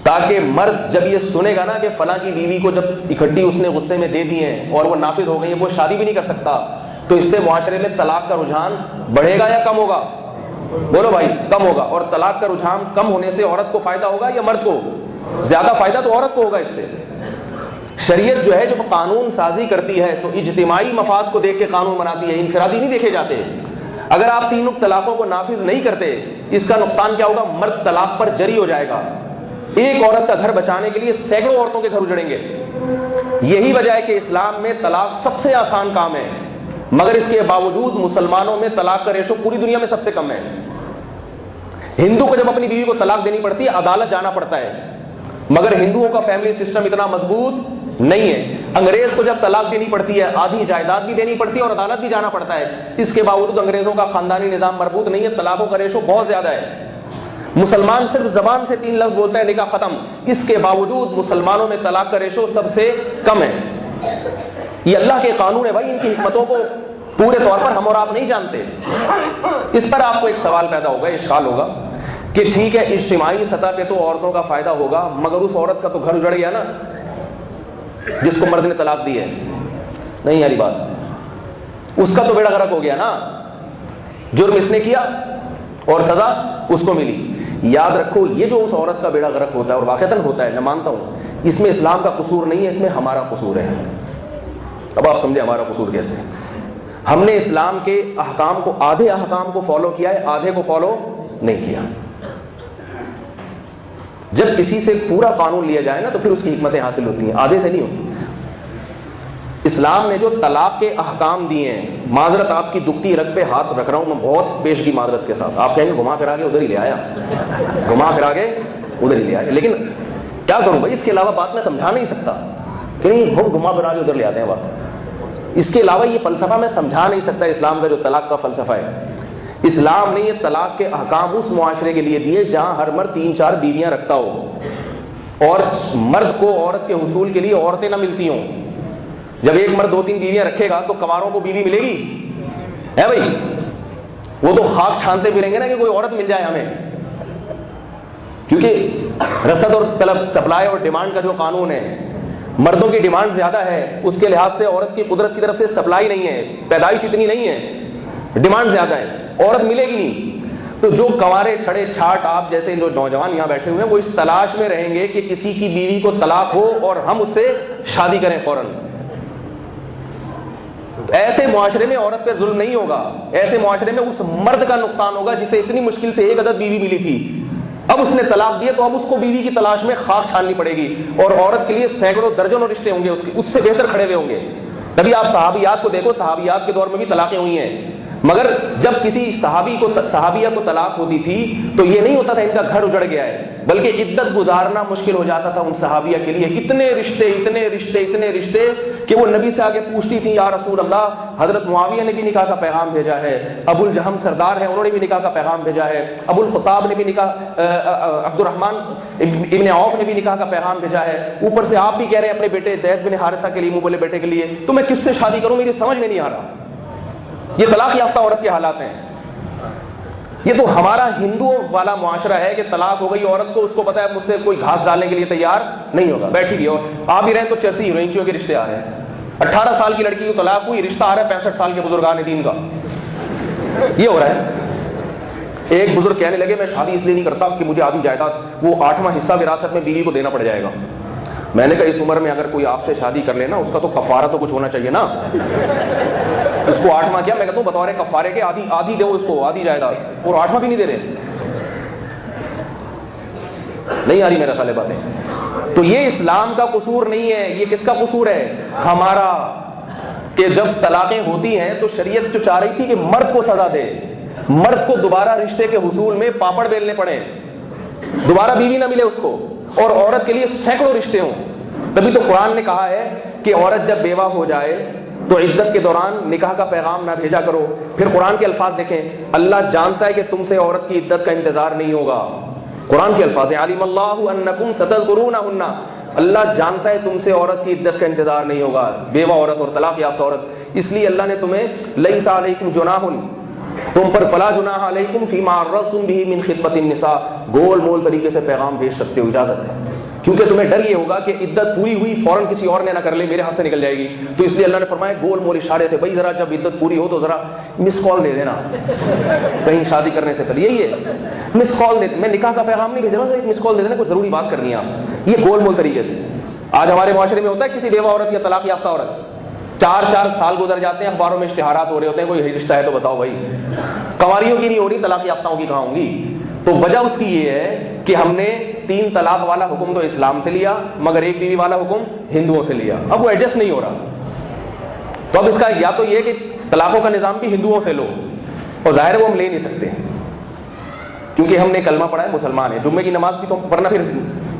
تاکہ مرد جب یہ سنے گا نا کہ فلاں کی بیوی کو جب اکٹھی اس نے غصے میں دے دی ہیں اور وہ نافذ ہو گئی ہیں، وہ شادی بھی نہیں کر سکتا، تو اس سے معاشرے میں طلاق کا رجحان بڑھے گا یا کم ہوگا؟ بولو بھائی، کم ہوگا۔ اور طلاق کا رجحان کم ہونے سے عورت کو فائدہ ہوگا یا مرد کو؟ زیادہ فائدہ تو عورت کو ہوگا اس سے۔ شریعت جو ہے جب قانون سازی کرتی ہے تو اجتماعی مفاد کو دیکھ کے قانون بناتی ہے، انفرادی نہیں دیکھے جاتے۔ اگر آپ 3 طلاقوں کو نافذ نہیں کرتے، اس کا نقصان کیا ہوگا؟ مرد طلاق پر جری ہو جائے گا، ایک عورت کا گھر بچانے کے لیے سینکڑوں عورتوں کے گھر اجڑیں گے۔ یہی وجہ ہے کہ اسلام میں طلاق سب سے آسان کام ہے، مگر اس کے باوجود مسلمانوں میں طلاق کا ریشو پوری دنیا میں سب سے کم ہے۔ ہندو کو جب اپنی بیوی کو طلاق دینی پڑتی ہے عدالت جانا پڑتا ہے، مگر ہندوؤں کا فیملی سسٹم اتنا مضبوط نہیں ہے. انگریز کو جب طلاق دینی پڑتی ہے آدھی جائیداد بھی دینی پڑتی ہے اور عدالت بھی جانا پڑتا ہے. اس کے باوجود انگریزوں کا خاندانی نظام مربوط نہیں ہے, طلاقوں کا ریشو بہت زیادہ ہے. مسلمان صرف زبان سے 3 لفظ بولتا ہے نکاح ختم, اس کے باوجود مسلمانوں میں طلاق کا ریشو سب سے کم ہے. یہ اللہ کے قانون ہے بھائی, ان کی حکمتوں کو پورے طور پر ہم اور آپ نہیں جانتے. اس پر آپ کو ایک سوال پیدا ہوگا, اشکال ہوگا کہ ٹھیک ہے اجتماعی سطح پہ تو عورتوں کا فائدہ ہوگا, مگر اس عورت کا تو گھر اجڑ گیا نا جس کو مرد نے طلاق دی ہے. نہیں یاری بات, اس کا تو بیڑا غرق ہو گیا نا. جرم اس نے کیا اور سزا اس کو ملی. یاد رکھو یہ جو اس عورت کا بیڑا غرق ہوتا ہے اور واقعتاً ہوتا ہے, میں مانتا ہوں, اس میں اسلام کا قصور نہیں ہے, اس میں ہمارا قصور ہے. اب آپ سمجھے ہمارا قصور کیسے. ہم نے اسلام کے احکام کو, آدھے احکام کو فالو کیا ہے, آدھے کو فالو نہیں کیا. جب کسی سے پورا قانون لیا جائے نا تو پھر اس کی حکمتیں حاصل ہوتی ہیں, آدھے سے نہیں ہوتی. اسلام نے جو طلاق کے احکام دیے ہیں, معذرت آپ کی دکھتی رگ پہ ہاتھ رکھ رہا ہوں میں بہت پیشگی معذرت کے ساتھ, آپ کہیں گے گھما پھرا کے ادھر ہی لے آیا, گھما پھرا کے ادھر ہی لے آیا, لیکن کیا کروں بھائی, اس کے علاوہ بات میں سمجھا نہیں سکتا کہ نہیں بہت گھما پھرا کے ادھر لے آتے ہیں بات. اس کے علاوہ یہ فلسفہ میں سمجھا نہیں سکتا اسلام کا جو طلاق کا فلسفہ ہے. اسلام نے یہ طلاق کے احکام اس معاشرے کے لیے دیے جہاں ہر مرد 3-4 بیویاں رکھتا ہو اور مرد کو عورت کے حصول کے لیے عورتیں نہ ملتی ہوں. جب ایک مرد 2-3 بیویاں رکھے گا تو کنواروں کو بیوی ملے گی ہے بھائی, وہ تو خاک چھانتے پھریں گے نا کہ کوئی عورت مل جائے ہمیں, کیونکہ رسد اور طلب, سپلائی اور ڈیمانڈ کا جو قانون ہے, مردوں کی ڈیمانڈ زیادہ ہے, اس کے لحاظ سے عورت کی قدرت کی طرف سے سپلائی نہیں ہے, پیدائش اتنی نہیں ہے, ڈیمانڈ زیادہ ہے, عورت ملے گی نہیں. تو جو کنوارے چھڑے چھاٹ آپ جیسے جو نوجوان یہاں بیٹھے ہوئے ہیں وہ اس تلاش میں رہیں گے کہ کسی کی بیوی کو طلاق ہو اور ہم اس سے شادی کریں فوراً. ایسے معاشرے میں عورت پہ ظلم نہیں ہوگا, ایسے معاشرے میں اس مرد کا نقصان ہوگا جسے اتنی مشکل سے 1 عدد بیوی ملی تھی, اب اس نے طلاق دیے تو اب اس کو بیوی کی تلاش میں خاک چھاننی پڑے گی, اور عورت کے لیے سینکڑوں درجنوں رشتے ہوں گے اس سے بہتر کھڑے ہوئے ہوں گے. تبھی آپ صحابیات کو دیکھو, صحابیات کے دور میں بھی طلاقیں ہوئی ہیں, مگر جب کسی صحابیہ کو طلاق ہوتی تھی تو یہ نہیں ہوتا تھا ان کا گھر اجڑ گیا ہے, بلکہ عدت گزارنا مشکل ہو جاتا تھا ان صحابیہ کے لیے. اتنے رشتے کہ وہ نبی سے آگے پوچھتی تھی, یا رسول اللہ, حضرت معاویہ نے بھی نکاح کا پیغام بھیجا ہے, ابو الجہم سردار ہیں انہوں نے بھی نکاح کا پیغام بھیجا ہے, ابو الخطاب نے بھی نکاح, عبد الرحمن ابن عوف نے بھی نکاح کا پیغام بھیجا ہے, اوپر سے آپ بھی کہہ رہے ہیں اپنے بیٹے زید بن حارثہ کے لیے, منہ بولے بیٹے کے لیے, تو میں کس سے شادی کروں, میری سمجھ میں نہیں آ رہا. یہ طلاق یافتہ عورت کے حالات ہیں. یہ تو ہمارا ہندوؤں والا معاشرہ ہے کہ طلاق ہو گئی عورت کو, اس کو پتا ہے مجھ سے کوئی گھاس ڈالنے کے لیے تیار نہیں ہوگا, بیٹھی بھی, اور آپ بھی رہیں تو چرسی ہیروئنچیوں کے رشتے آ رہے ہیں. 18 سال کی لڑکی کو طلاق ہوئی, رشتہ آ رہا ہے 65 سال کے بزرگان دین کا. یہ ہو رہا ہے. ایک بزرگ کہنے لگے میں شادی اس لیے نہیں کرتا کہ مجھے آدھی جائیداد, وہ 8واں حصہ وراثت میں بیوی کو دینا پڑ جائے گا. میں نے کہا اس عمر میں اگر کوئی آپ سے شادی کر لینا اس کا تو کفارہ تو کچھ ہونا چاہیے نا. اس کو 8واں کیا, میں کہتا ہوں بطور کفارے کے آدھی دو اس کو, آدھی جائیداد, اور 8واں بھی نہیں دے رہے. نہیں آ رہی میرا خیال باتیں. تو یہ اسلام کا قصور نہیں ہے, یہ کس کا قصور ہے, ہمارا. کہ جب طلاقیں ہوتی ہیں تو شریعت جو چاہ رہی تھی کہ مرد کو سزا دے, مرد کو دوبارہ رشتے کے حصول میں پاپڑ بیلنے پڑے, دوبارہ بیوی نہ ملے اس کو, اور عورت کے لیے سینکڑوں رشتے ہوں. تبھی تو قرآن نے کہا ہے کہ عورت جب بیوہ ہو جائے تو عدت کے دوران نکاح کا پیغام نہ بھیجا کرو. پھر قرآن کے الفاظ دیکھیں, اللہ جانتا ہے کہ تم سے عورت کی عدت کا انتظار نہیں ہوگا. قرآن کے الفاظ ہیں, علیم اللہ انکم ستذکرونہن, اللہ جانتا ہے تم سے عورت کی عدت کا انتظار نہیں ہوگا, بیوہ عورت اور طلاق یافتہ عورت. اس لیے اللہ نے تمہیں لیس علیکم جناح, تم پر فلا جناح علیکم فیما عرضتم بہ من خطبۃ النساء, گول مول طریقے سے پیغام بھیج سکتے ہو, اجازت ہے. کیونکہ تمہیں ڈر یہ ہوگا کہ عدت پوری ہوئی فوراً کسی اور نے نہ کر لے, میرے ہاتھ سے نکل جائے گی. تو اس لیے اللہ نے فرمایا گول مول اشارے سے, بھائی ذرا جب عدت پوری ہو تو ذرا مس کال دے دینا کہیں شادی کرنے سے پہلے. یہی ہے مس کال دے, میں نکاح کا پیغام نہیں بھیج رہا, ایک مس کال دے دینا, کوئی ضروری بات کرنی ہے آپ. یہ گول مول طریقے سے آج ہمارے معاشرے میں ہوتا ہے. کسی بیوہ عورت یا طلاق یافتہ عورت 4 سال گزر جاتے ہیں, اخباروں میں اشتہارات ہو رہے ہوتے ہیں, کوئی رشتہ ہے تو بتاؤ بھائی. کنواریوں کی نہیں ہو رہی, طلاق یافتاؤں کی کہاں ہوں گی. تو وجہ اس کی یہ ہے کہ ہم نے 3 طلاق والا حکم تو اسلام سے لیا, مگر 1 بیوی والا حکم ہندوؤں سے لیا. اب وہ ایڈجسٹ نہیں ہو رہا. تو اب اس کا یا تو یہ کہ طلاقوں کا نظام بھی ہندوؤں سے لو, اور ظاہر وہ ہم لے نہیں سکتے کیونکہ ہم نے کلمہ پڑھا ہے, مسلمان ہے, جمعے کی نماز بھی تو پڑھنا, پھر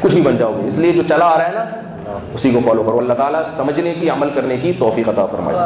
کچھ بھی بن جاؤ گے. اس لیے جو چلا آ رہا ہے نا اسی کو فالو کرو. اللہ تعالیٰ سمجھنے کی عمل کرنے کی توفیق عطا فرمائے.